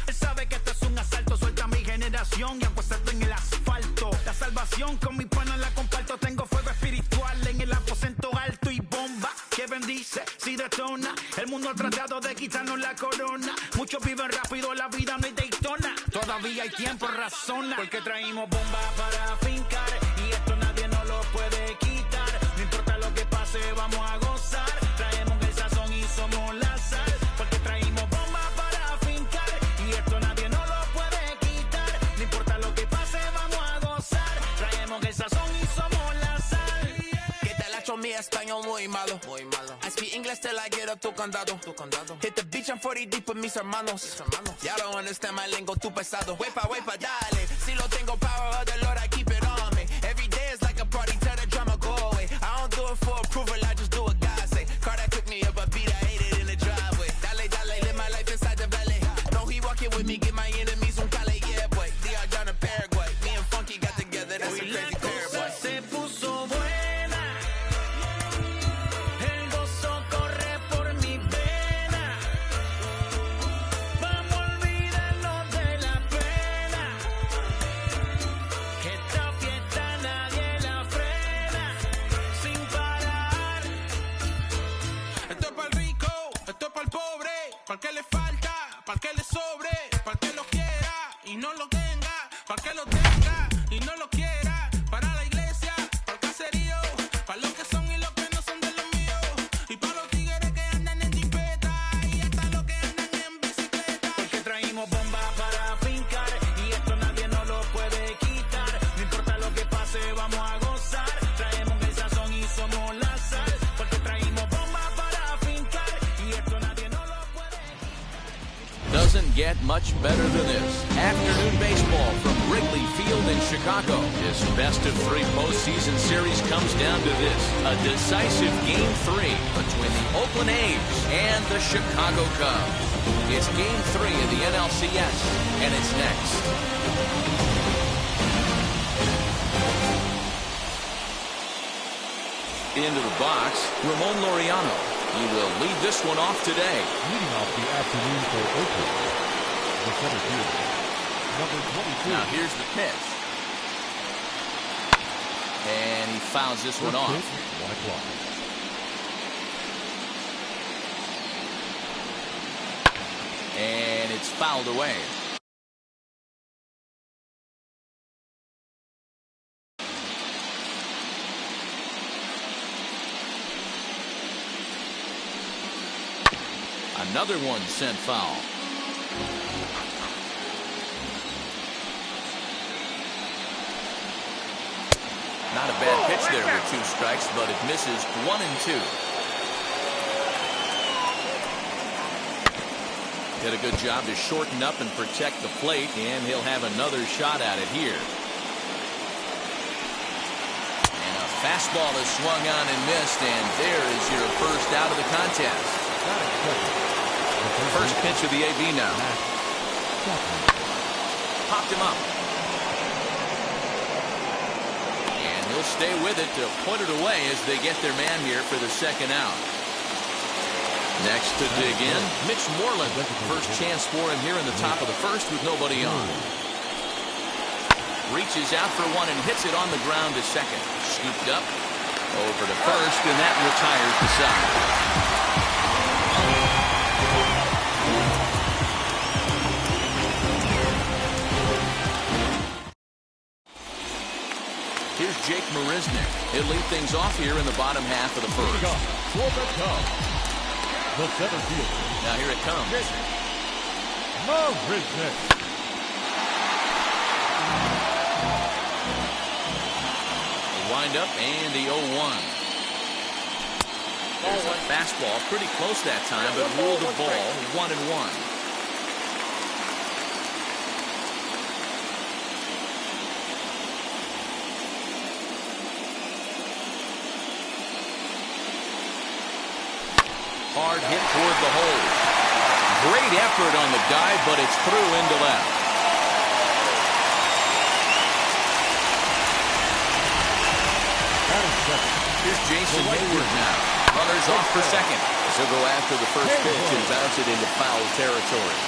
Él sabe que esto es un asalto. Suelta mi generación y apuesto en el asfalto. La salvación con mi pana la comparto. Tengo fuego espiritual en el aposento alto y bomba que bendice si detona. El mundo ha tratado de quitarnos la corona. Muchos viven rápido, la vida no es Daytona. Todavía hay tiempo, razona. Porque traímos bomba para fincar. Y esto nadie nos lo puede quitar. No importa lo que pase, vamos a gozar. Traemos el sazón y somos la sal. Porque traímos bomba para fincar. Y esto nadie nos lo puede quitar. No importa lo que pase, vamos a gozar. Traemos el sazón y somos la sal. ¿Qué tal hecho mi español muy malo? Muy malo. I speak English till I get up tu condado. Hit the beach, I'm 40 deep with mis hermanos. Y'all don't understand my lingo, too pesado. Wepa, dale. Si lo tengo power of the Lord, I keep it on me. Every day is like a party, tell the drama go away. I don't do it for approval, I just do what God say. Car that took me up a beat, I ate it in the driveway. Dale, live my life inside the valley. No, he walking with me, get my enemies un cale, yeah, boy. DR down to Paraguay. Me and Funky got together, that's a crazy pair, boy. Se puso buena. El gozo corre por mi vena. Vamos a olvidarnos de la pena. Esta fiesta nadie la frena. Sin parar. Esto es para el rico, esto es para el pobre, para el que le falta, para el que le sobre, para el que lo quiera y no lo tenga, para el que lo tenga y no lo quiera, para la iglesia, para el caserío, para los que son y los que no son de los míos, y para los tigres que andan en jipeta y hasta los que andan en bicicleta. Porque traímos bomba para fincar. Y esto nadie nos lo puede quitar. No importa lo que pase, vamos a gozar. Traemos el sazón y somos la sal. Porque traímos bomba para fincar. Y esto nadie nos lo puede. Doesn't get much better than this. Afternoon baseball from Wrigley Field in Chicago. This best-of-3 postseason series comes down to this: a decisive Game 3 between the Oakland A's and the Chicago Cubs. It's Game 3 of the NLCS, and it's next. Into the box, Ramon Laureano. He will lead this one off today. Leading off the afternoon for Oakland, the center fielder, number 22. Now here's the pitch. And he fouls this one off. 1 o'clock. And it's fouled away. Another one sent foul. Not a bad pitch there with 2 strikes, but it misses 1 and 2. Did a good job to shorten up and protect the plate, and he'll have another shot at it here. And a fastball is swung on and missed, and there is your first out of the contest. First pitch of the AB now. Popped him up. And he'll stay with it to put it away as they get their man here for the second out. Next to dig in, Mitch Moreland. First chance for him here in the top of the first with nobody on. Reaches out for one and hits it on the ground to second. Scooped up over to first, and that retires the side. Here's Jake Marisnick. He'll lead things off here in the bottom half of the first. The center fielder. Now here it comes. Marisnick. The windup and the 0-1. There's a fastball, pretty close that time, but ruled the ball 1-1. Hard hit toward the hole. Great effort on the dive, but it's through into left. Here's Jason Hayward now. Runners off for second. He'll go after the first pitch and bounce it into foul territory.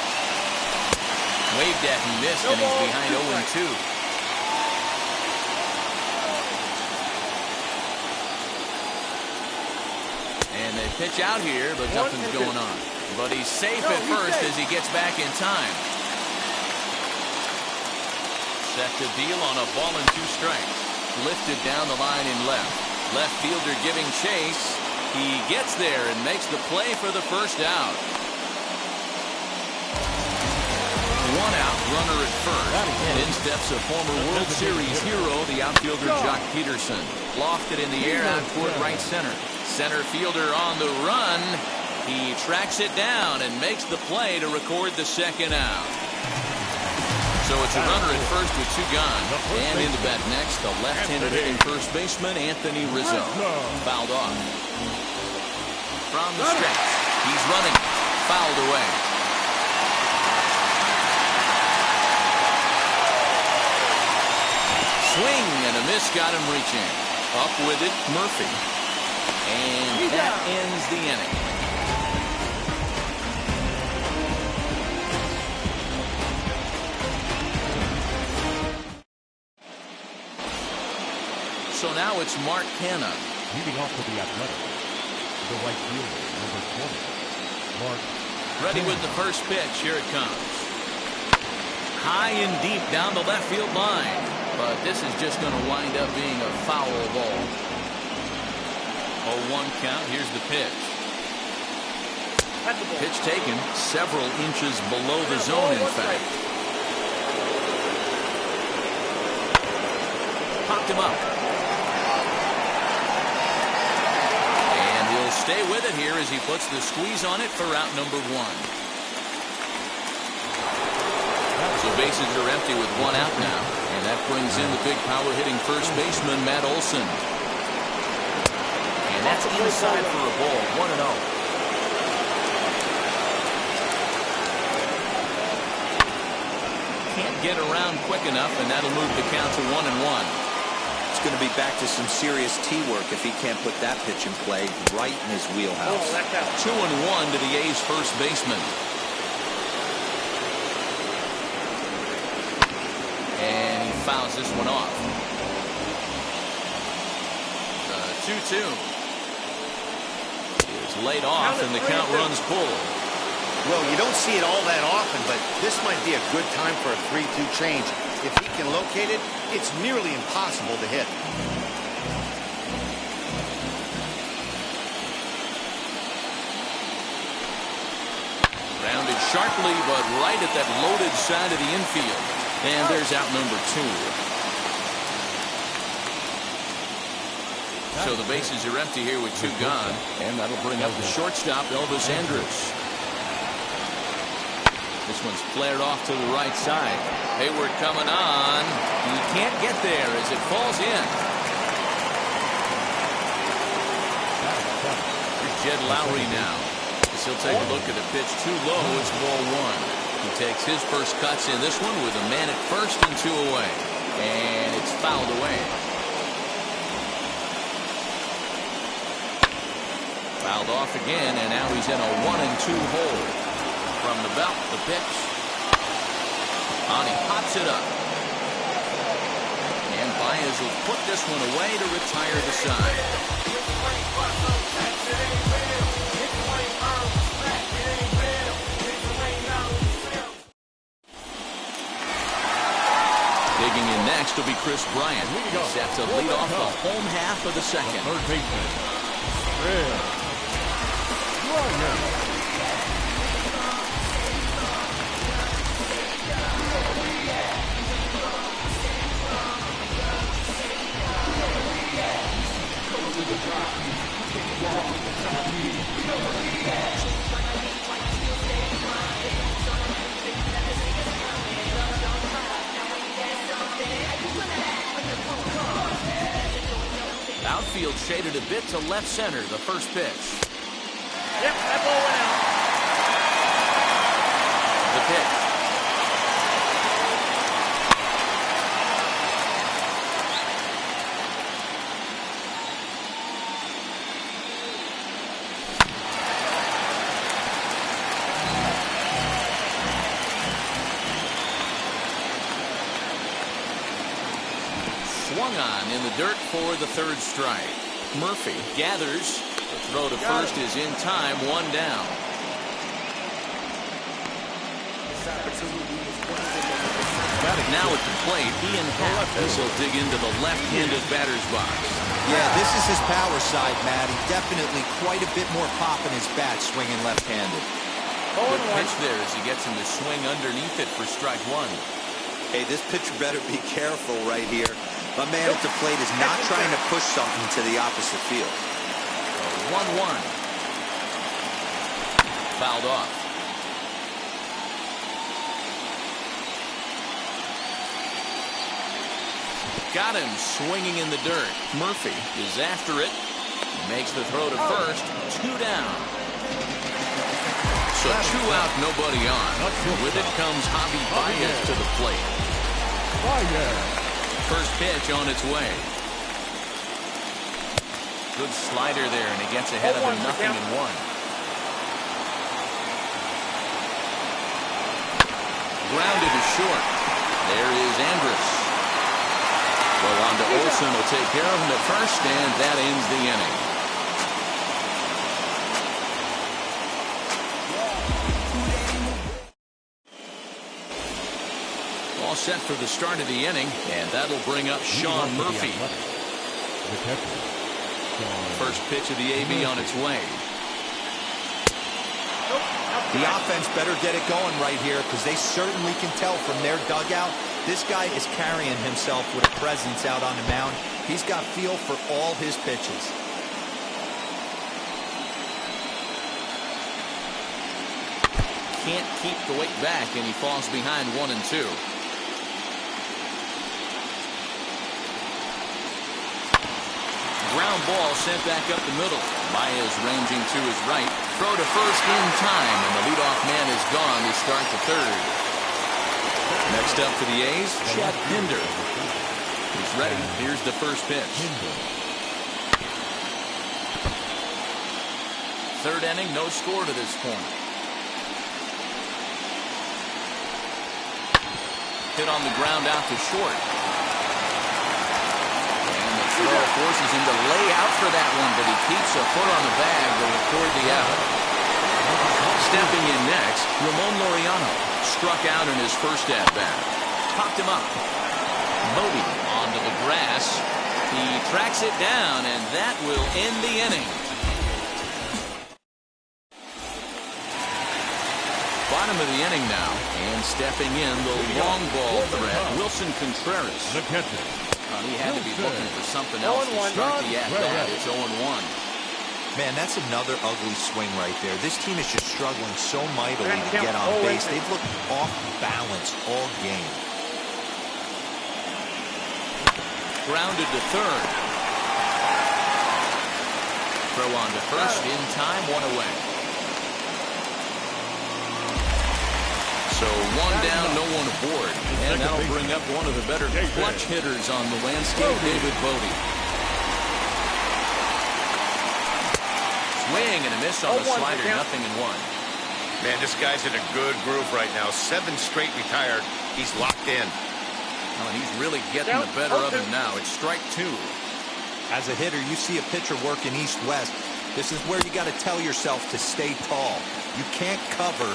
Waved at and missed, and he's behind 0-2. And they pitch out here, but nothing's going on. But he's safe at first as he gets back in time. Set to deal on a ball and 2 strikes. Lifted down the line in left. Left fielder giving chase. He gets there and makes the play for the first out. 1 out, runner at first. And in steps a former World Series hero, the outfielder Jock Peterson. Lofted in the air out toward right center. Center fielder on the run. He tracks it down and makes the play to record the second out. So it's a runner at first with 2 gone. And in the bat next, the left-handed hitting first baseman, Anthony Rizzo. Fouled off. From the stretch. He's running. Fouled away. Swing and a miss got him reaching. Up with it, Murphy. And that ends the inning. So now it's Mark Canha. Leading off for the Athletics, the right fielder, number 20. Mark. Ready with the first pitch. Here it comes. High and deep down the left field line. But this is just going to wind up being a foul ball. 0-1 count. Here's the pitch. Pitch taken several inches below the zone, in fact. Popped him up. And he'll stay with it here as he puts the squeeze on it for out number 1. So bases are empty with 1 out now. And that brings in the big power hitting first baseman, Matt Olson. And that's inside for a ball, 1-0. Can't get around quick enough, and that'll move the count to 1-1. It's going to be back to some serious T-work if he can't put that pitch in play right in his wheelhouse. 2-1 to the A's first baseman. And he fouls this one off. 2-2 is laid off, and the count runs pulled. Well, you don't see it all that often, but this might be a good time for a 3-2 change. If he can locate it, it's nearly impossible to hit. Rounded sharply, but right at that loaded side of the infield. And there's out number 2. So the bases are empty here with 2 gone. And that'll bring up the shortstop, Elvis Andrus. This one's flared off to the right side. Hayward coming on. He can't get there as it falls in. Here's Jed Lowry now. As he'll take a look at a pitch too low. It's ball 1. He takes his first cuts in this one with a man at first and 2 away. And it's fouled away. Fouled off again, and now he's in a 1-2 hole. From the belt, the pitch. And he pops it up. And Baez will put this one away to retire the side. Digging in next will be Chris Bryant. He's set to lead off the home half of the second. Third baseman, Chris Bryant. Outfield shaded a bit to left center. The first pitch. Yep, that ball went out. The pitch. Swung on in the dirt for the third strike. Murphy gathers. The throw to first is in time, 1 down. Now at the plate, Ian Happ. This will dig into the left-handed batter's box. Yeah, this is his power side, Matt. He definitely quite a bit more pop in his bat swinging left-handed. Good pitch there as he gets him to swing underneath it for strike 1. Hey, this pitcher better be careful right here. My man at the plate is not trying to push something to the opposite field. 1-1. Fouled off. Got him swinging in the dirt. Murphy is after it. Makes the throw to first. 2 down. So 2 out, nobody on. With it comes Javi Baez to the plate. First pitch on its way. Good slider there, and he gets ahead of him 0-1. Grounded to short. There is Andrus. Well, on to Olsen will take care of him at first, and that ends the inning. All set for the start of the inning, and that'll bring up Sean Murphy. First pitch of the AB on its way. The offense better get it going right here because they certainly can tell from their dugout this guy is carrying himself with a presence out on the mound. He's got feel for all his pitches. Can't keep the weight back, and he falls behind 1-2. Ground ball sent back up the middle. Baez ranging to his right. Throw to first in time, and the leadoff man is gone to start the third. Next up for the A's, Chad Pinder. He's ready. Here's the first pitch. Third inning, no score to this point. Hit on the ground out to short. Throw forces him to lay out for that one, but he keeps a foot on the bag to record the out. Stepping in next, Ramon Laureano struck out in his first at-bat. Popped him up. Bodie onto the grass. He tracks it down, and that will end the inning. Bottom of the inning now, and stepping in the long ball threat, Wilson Contreras. The catcher, Well, he had to be looking for something else to start the at-bat. It's 0-1. Man, that's another ugly swing right there. This team is just struggling so mightily to get on base. They've looked off balance all game. Grounded to third. Throw on to first in time, 1 away. So 1 down, no one aboard. And that'll bring up one of the better clutch hitters on the landscape, David Bodie. Swing and a miss on the slider, 0-1. Man, this guy's in a good groove right now. 7 straight retired. He's locked in. Oh, and he's really getting the better of him now. It's strike 2. As a hitter, you see a pitcher working east-west. This is where you got to tell yourself to stay tall. You can't cover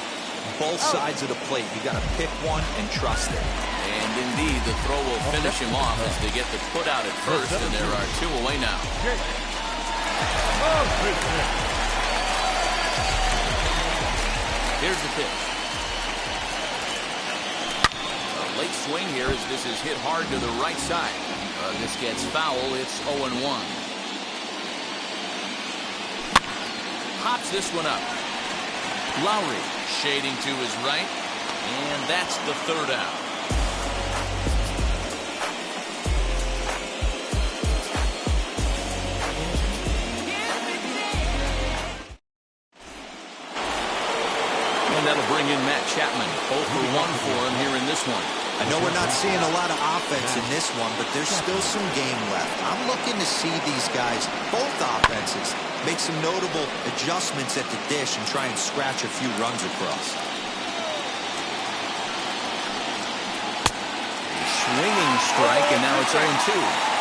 both sides of the plate. You got to pick one and trust it. And indeed, the throw will finish him off as they get the put out at first, and there are 2 away now. Here's the pitch. A late swing here as this is hit hard to the right side. This gets foul. It's 0-1. Pops this one up. Lowry shading to his right, and that's the 3rd out. And that'll bring in Matt Chapman. 0 for 1 for him here in this one. I know we're not seeing a lot of offense in this one, but there's still some game left. I'm looking to see these guys, both offenses, make some notable adjustments at the dish and try and scratch a few runs across. Swinging strike, and now it's 0-2.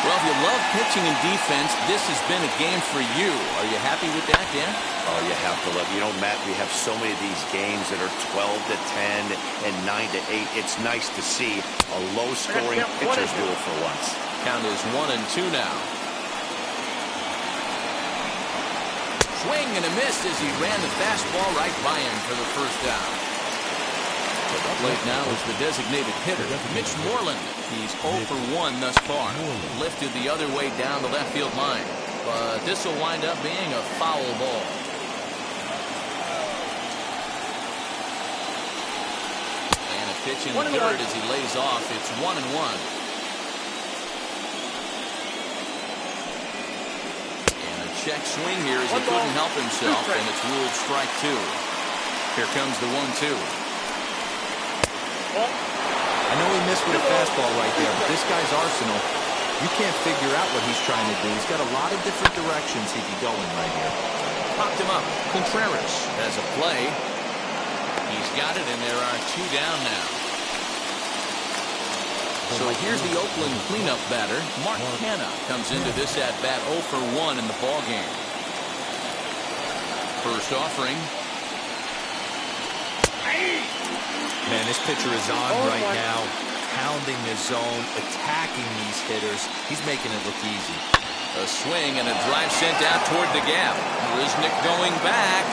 Well, if you love pitching and defense, this has been a game for you. Are you happy with that, Dan? Oh, you have to love. You know, Matt, we have so many of these games that are 12-10 and 9-8. It's nice to see a low-scoring pitcher's duel for once. Count is 1-2 now. Swing and a miss as he ran the fastball right by him for the first down. At the plate now is the designated hitter, Mitch Moreland. He's 0 for 1 thus far. Lifted the other way down the left field line. But this will wind up being a foul ball. And a pitch in the third as he lays off. It's 1-1. And a check swing here as he couldn't help himself, and it's ruled strike 2. Here comes the 1-2. I know he missed with a fastball right there, but this guy's arsenal, you can't figure out what he's trying to do. He's got a lot of different directions he could go in right here. Popped him up. Contreras has a play. He's got it, and there are 2 down now. So here's the Oakland cleanup batter. Mark Canha comes into this at-bat 0 for 1 in the ballgame. First offering. Man, this pitcher is on right now, pounding the zone, attacking these hitters. He's making it look easy. A swing and a drive sent out toward the gap. Riznick going back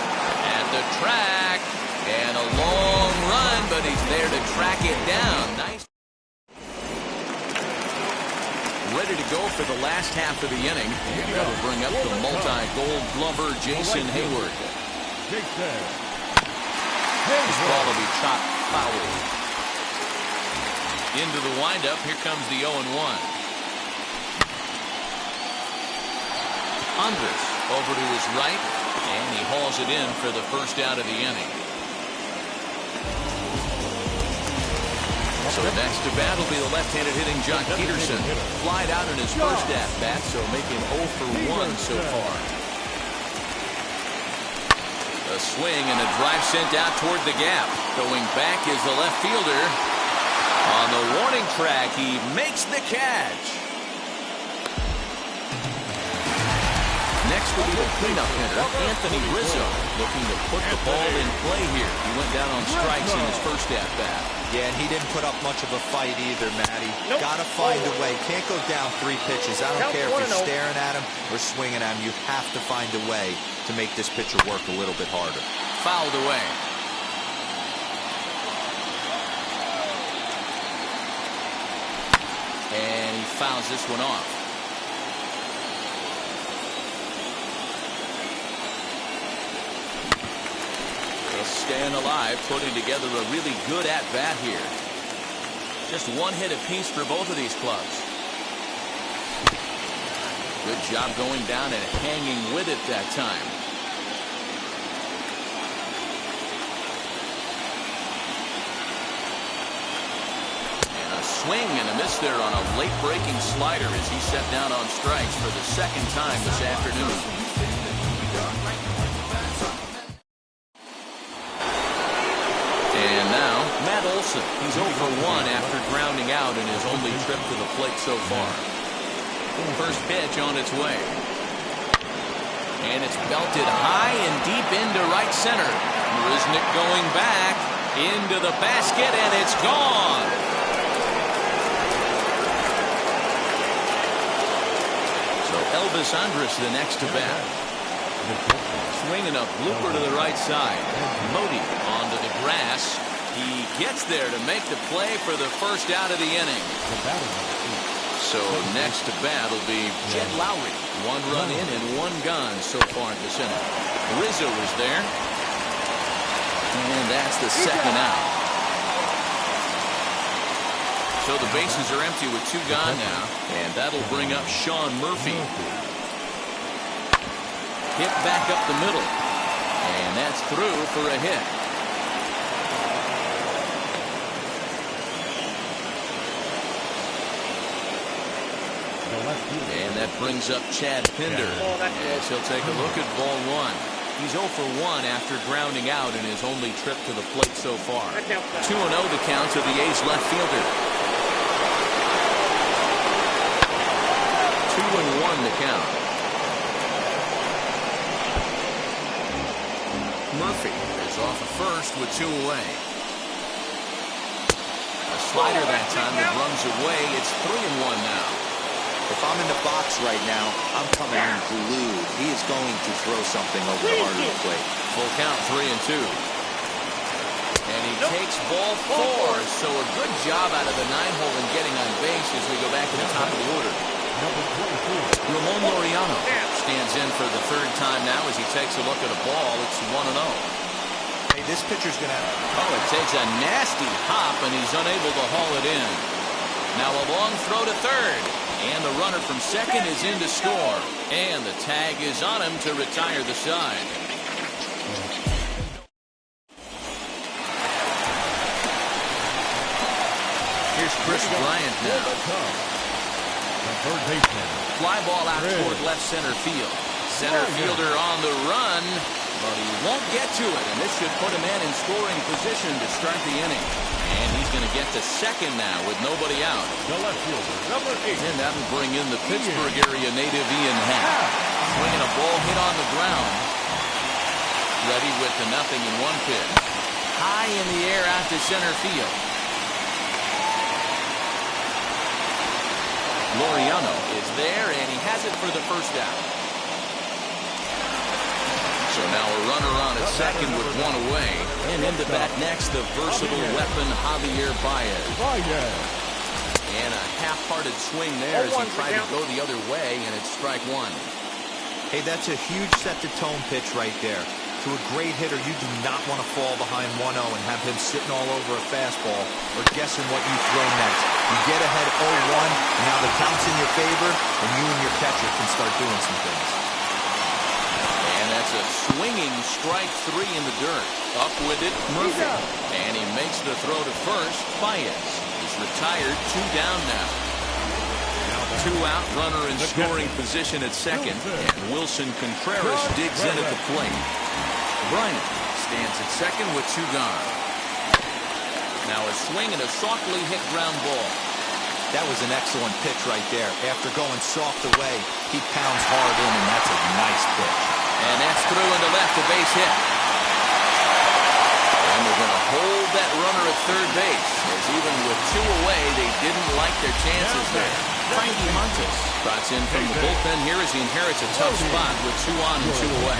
at the track. And a long run, but he's there to track it down. Nice. Ready to go for the last half of the inning. And that'll bring up the multi-gold glover, Jason Hayward. This ball will be chopped foul. Into the windup. Here comes the 0-1. Andres over to his right, and he hauls it in for the first out of the inning. So next to bat will be the left-handed hitting Jock Peterson. Flied out in his first at-bat, so making 0 for 1 so far. A swing and a drive sent out toward the gap. Going back is the left fielder. On the warning track, he makes the catch. Next will be the cleanup hitter, Anthony Rizzo, looking to put the ball in play here. He went down on strikes in his first at-bat. Yeah, and he didn't put up much of a fight either, Matty. Got to find a way. Can't go down 3 pitches. I don't care if you're staring at him or swinging at him. You have to find a way to make this pitcher work a little bit harder. Fouled away. And he fouls this one off. Just staying alive, putting together a really good at-bat here. Just one hit apiece for both of these clubs. Good job going down and hanging with it that time. And a swing and a miss there on a late breaking slider as he set down on strikes for the second time this afternoon. And now Matt Olson. He's 0 for 1 after grounding out in his only trip to the plate so far. First pitch on its way. And it's belted high and deep into right center. Marisnick going back into the basket, and it's gone. So Elvis Andrus the next to bat. Swinging a blooper to the right side. Modi onto the grass. He gets there to make the play for the first out of the inning. So next to bat will be Jed Lowry. 1 run in and 1 gone so far at the center. Rizzo is there. And that's the second out. So the bases are empty with 2 gone now. And that'll bring up Sean Murphy. Hit back up the middle. And that's through for a hit. And that brings up Chad Pinder as he'll take a look at ball 1. He's 0 for 1 after grounding out in his only trip to the plate so far. 2-0 the count to the A's left fielder. 2-1 the count. Murphy is off at first with 2 away. A slider that time that runs away. It's 3-1 now. If I'm in the box right now, I'm coming in glued. He is going to throw something over the heart of the plate. Full count, 3-2. And he takes ball 4. So a good job out of the 9-hole in getting on base as we go back to the top of the order. Ramon Laureano stands in for the 3rd time now as he takes a look at a ball. It's 1-0. Hey, this pitcher's going to have... Oh, it takes a nasty hop, and he's unable to haul it in. Now a long throw to third. And the runner from second is in to score. And the tag is on him to retire the side. Here's Chris Bryant now. Fly ball out toward left center field. Center fielder on the run, but he won't get to it. And this should put him in scoring position to start the inning. And he's going to get to second now with nobody out. The left fielder, number 8. And that'll bring in the Pittsburgh area native Ian Happ. Swinging a ball hit on the ground. Ready with the 0-1 pitch. High in the air out to center field. Laureano is there, and he has it for the first out. So now a runner on at second with 1 away. And into bat next, the versatile weapon, Javier Baez. And a half-hearted swing there as he tried to go the other way, and it's strike 1. Hey, that's a huge set-the-tone pitch right there. To a great hitter, you do not want to fall behind 1-0 and have him sitting all over a fastball or guessing what you throw next. You get ahead 0-1, now the count's in your favor, and you and your catcher can start doing some things. And that's a swinging strike 3 in the dirt. Up with it, Murphy. And he makes the throw to first. Baez is retired, 2 down now. 2 out, runner in scoring position at second. And Wilson Contreras digs in at the plate. Bryant stands at second with 2 gone. Now a swing and a softly hit ground ball. That was an excellent pitch right there. After going soft away, he pounds hard in, and that's a nice pitch. And that's through into left, a base hit. And they're going to hold that runner at third base, as even with 2 away, they didn't like their chances there. Frankie Montas trots in from the bullpen here as he inherits a tough spot with 2 on and 2 away.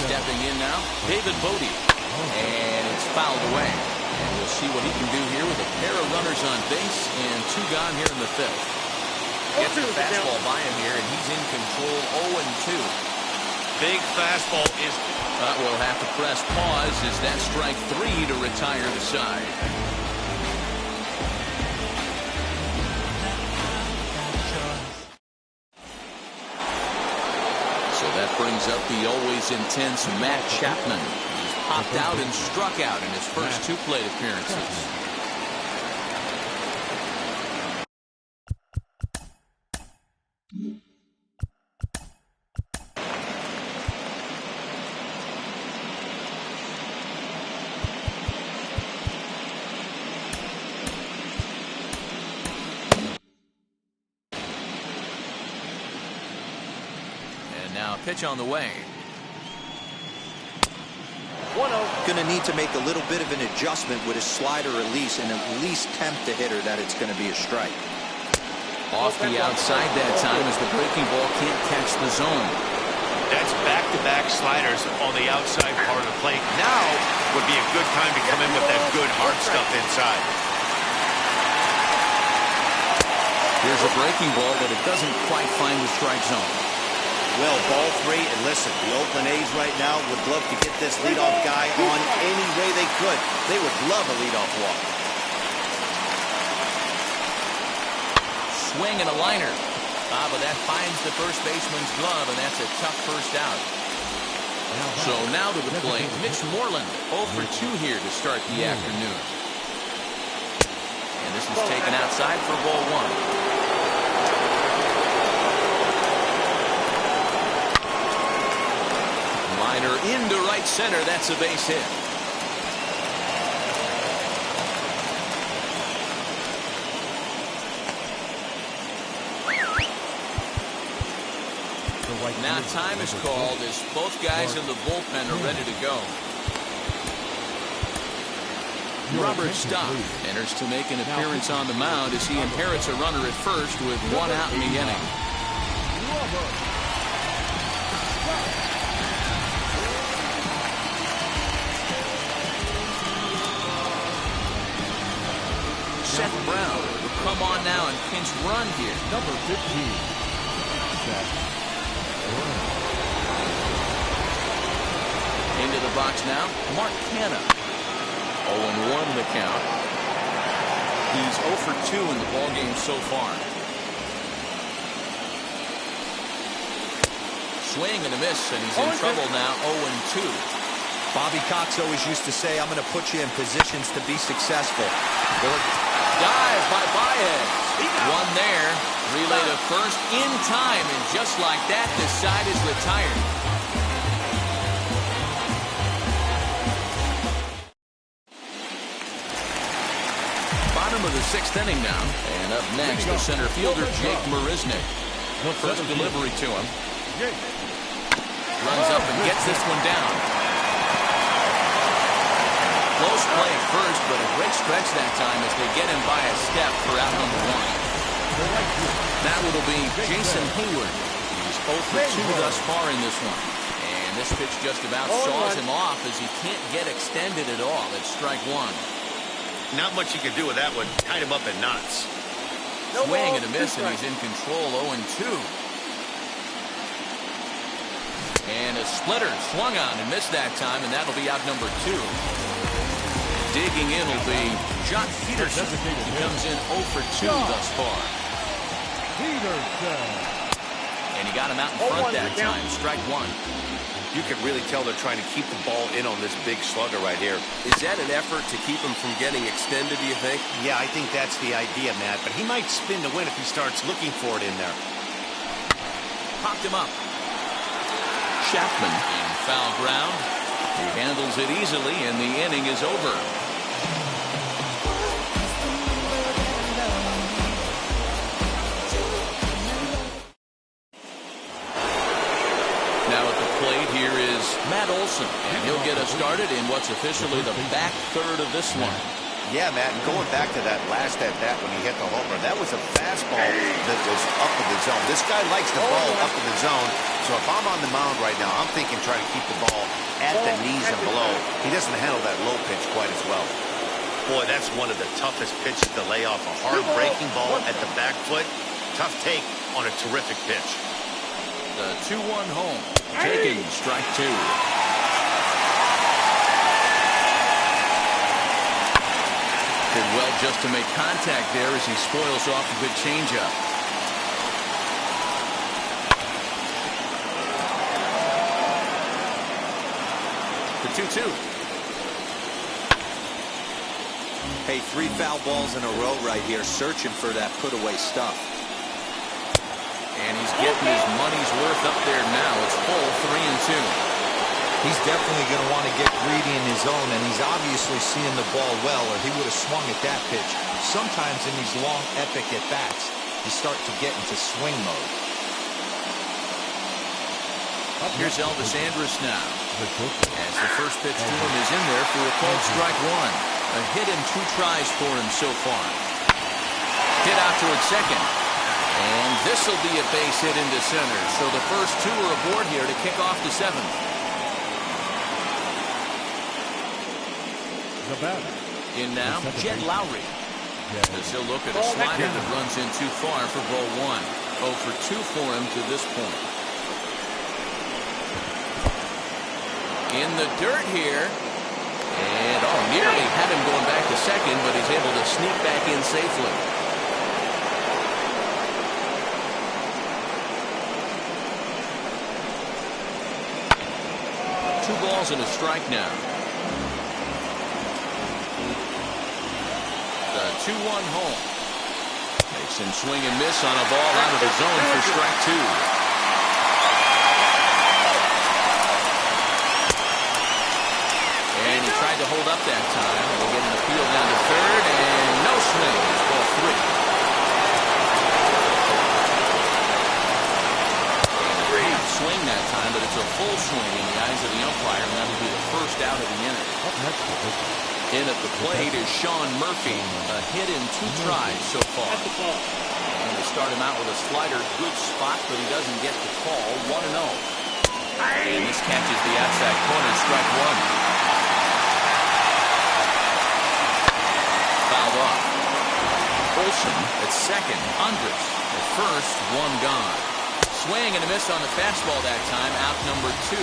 Stepping in now, David Bodie. And it's fouled away. And we'll see what he can do here with a pair of runners on base and 2 gone here in the 5th. Gets the fastball by him here, and he's in control 0-2. Big fastball is... We'll have to press pause as that strike 3 to retire the side. So that brings up the always intense Matt Chapman. He's popped out and struck out in his first 2 plate appearances. Now pitch on the way. 1-0. Going to need to make a little bit of an adjustment with his slider release and at least tempt the hitter that it's going to be a strike. Off the outside that time as the breaking ball can't catch the zone. That's back-to-back sliders on the outside part of the plate. Now would be a good time to come in with that good hard stuff inside. Here's a breaking ball, but it doesn't quite find the strike zone. Well, ball 3, and listen, the Oakland A's right now would love to get this leadoff guy on any way they could. They would love a leadoff walk. Swing and a liner. But that finds the first baseman's glove, and that's a tough first out. So now to the plate, Mitch Moreland, 0 for 2 here to start the afternoon. And this is taken outside for ball 1. Liner into right center. That's a base hit. Now time is called as both guys in the bullpen are ready to go. Robert Stock enters to make an appearance on the mound as he inherits a runner at first with 1 out in the inning. Seth Brown will come on now and pinch run here. Number 15. Into the box now, Mark Canha. 0-1 the count. He's 0 for 2 in the ballgame so far. Swing and a miss, and he's in trouble now, 0-2. Bobby Cox always used to say, I'm going to put you in positions to be successful. Dive by Baez. 1 there. Relay to first in time, and just like that, the side is retired. Bottom of the 6th inning now, and up next, the center fielder Jake Marisnick. First delivery to him. Runs up and gets this one down. Close play at first, but a great stretch that time as they get him by a step for out number 1. That will be Jason Hayward. He's 0 for 2 thus far in this one. And this pitch just about saws him off as he can't get extended at all. It's strike 1. Not much you can do with that one. Tied him up in knots. Swing and a miss, and he's in control, 0-2. And a splitter swung on and missed that time, and that'll be out number 2. Digging in will be Jock Peterson. He comes in 0 for 2 thus far. And he got him out in front that time. Strike 1. You can really tell they're trying to keep the ball in on this big slugger right here. Is that an effort to keep him from getting extended, do you think? Yeah, I think that's the idea, Matt. But he might spin to win if he starts looking for it in there. Popped him up. Chapman in foul ground. He handles it easily, and the inning is over. Now at the plate here is Matt Olson, and he'll get us started in what's officially the back third of this one. Yeah, Matt, and going back to that last at-bat when he hit the homer, that was a fastball that was up in the zone. This guy likes the ball up in the zone, so if I'm on the mound right now, I'm thinking trying to keep the ball at the knees and below. He doesn't handle that low pitch quite as well. Boy, that's one of the toughest pitches to lay off. A hard breaking ball at the back foot. Tough take on a terrific pitch. The 2-1 home. Taking strike 2. Did well just to make contact there as he spoils off a good changeup. The 2-2. Hey, 3 foul balls in a row right here, searching for that put-away stuff. And he's getting his money's worth up there now. It's full 3-2. He's definitely going to want to get greedy in his zone, and he's obviously seeing the ball well, or he would have swung at that pitch. Sometimes in these long, epic at-bats, you start to get into swing mode. Here's Elvis Andrus now. As the first pitch to him is in there for a called strike 1. A hit in 2 tries for him so far. Hit out towards second. And this will be a base hit into center. So the first 2 are aboard here to kick off the 7th. In now, Jed Lowry. As he'll look at a slider that runs in too far for ball 1. 0 for 2 for him to this point. In the dirt here. And nearly had him going back to second, but he's able to sneak back in safely. Two balls and a strike now. The 2-1 home. Makes him swing and miss on a ball out of the zone for strike 2. And he tried to hold up that time. We'll get an appeal down to third, and no swing. It's ball 3. And a swing that time, but it's a full swing in the eyes of the umpire, and that'll be the first out of the inning. In at the plate is Sean Murphy. A hit in 2 tries so far. And they start him out with a slider. Good spot, but he doesn't get the call. 1-0. And this catches the outside corner. Strike 1. Fouled off. Olsen at second. Andrus at first. 1 gone. Swing and a miss on the fastball that time. Out number 2.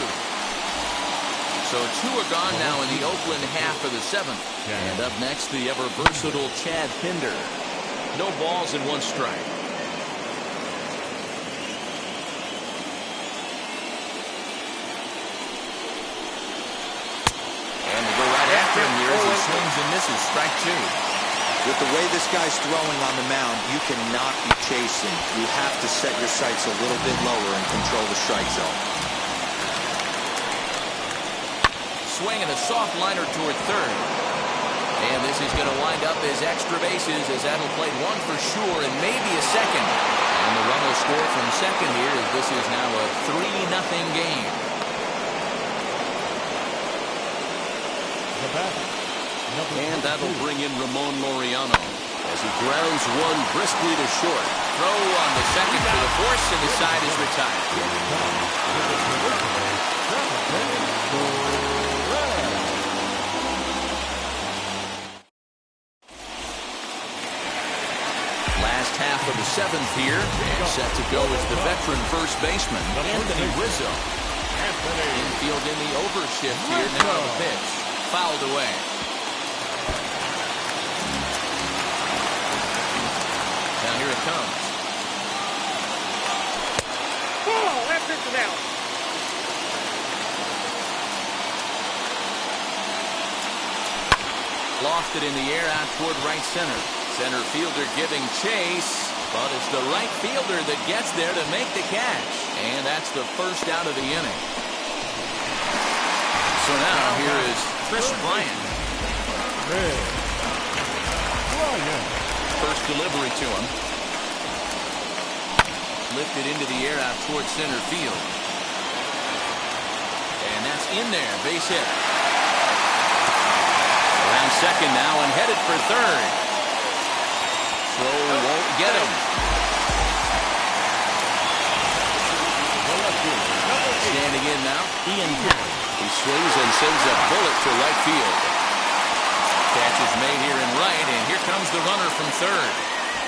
So 2 are gone now in the Oakland half of the 7th. And up next, the ever versatile Chad Pinder. No balls and 1 strike. And we go right after him here as he swings and misses. Strike 2. With the way this guy's throwing on the mound, you cannot be chasing. You have to set your sights a little bit lower and control the strike zone. Swing and a soft liner toward third. And this is going to wind up as extra bases as that'll play 1 for sure and maybe a second. And the run will score from second here as this is now a 3-0 game. And that'll bring in Ramon Laureano as he grounds 1 briskly to short. Throw on the second for the force, and his side is retired. Last half of the 7th here, and set to go is the veteran first baseman, Anthony Rizzo. Infield in the overshift here, now the pitch. Fouled away. Now here it comes. Lofted in the air out toward right center. Center fielder giving chase, but it's the right fielder that gets there to make the catch. And that's the first out of the inning. So now here is Chris Bryant. First delivery to him. Lifted into the air out towards center field. And that's in there. Base hit. Around second now and headed for third. Throw won't get him. Standing in now, Ian Happ. He swings and sends a bullet to right field. Catch is made here in right, and here comes the runner from third.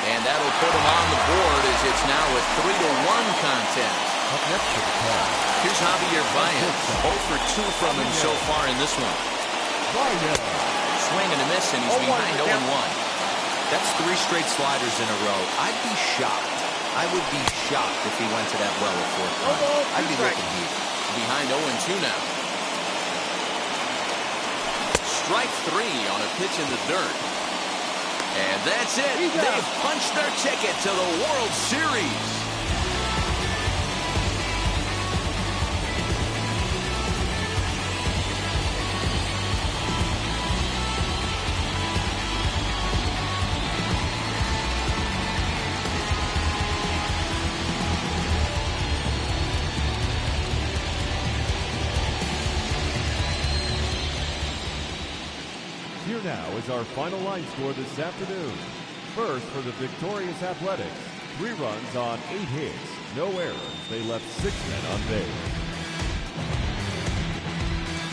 And that'll put him on the board as it's now a 3-1 contest. Up next to the pass. Here's Javier Baez. 0 for 2 from him so far in this one. Swing and a miss, and he's behind 0-1. That's 3 straight sliders in a row. I'd be shocked. I would be shocked if he went to that well a 4th time. I'd be looking deep. Behind 0-2 now. Strike 3 on a pitch in the dirt. And that's it. They've punched their ticket to the World Series. Here now is our final line score this afternoon. First, for the victorious Athletics, 3 runs on 8 hits, no errors. They left 6 men on base.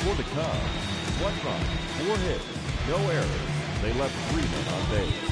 For the Cubs, 1 run, 4 hits, no errors. They left 3 men on base.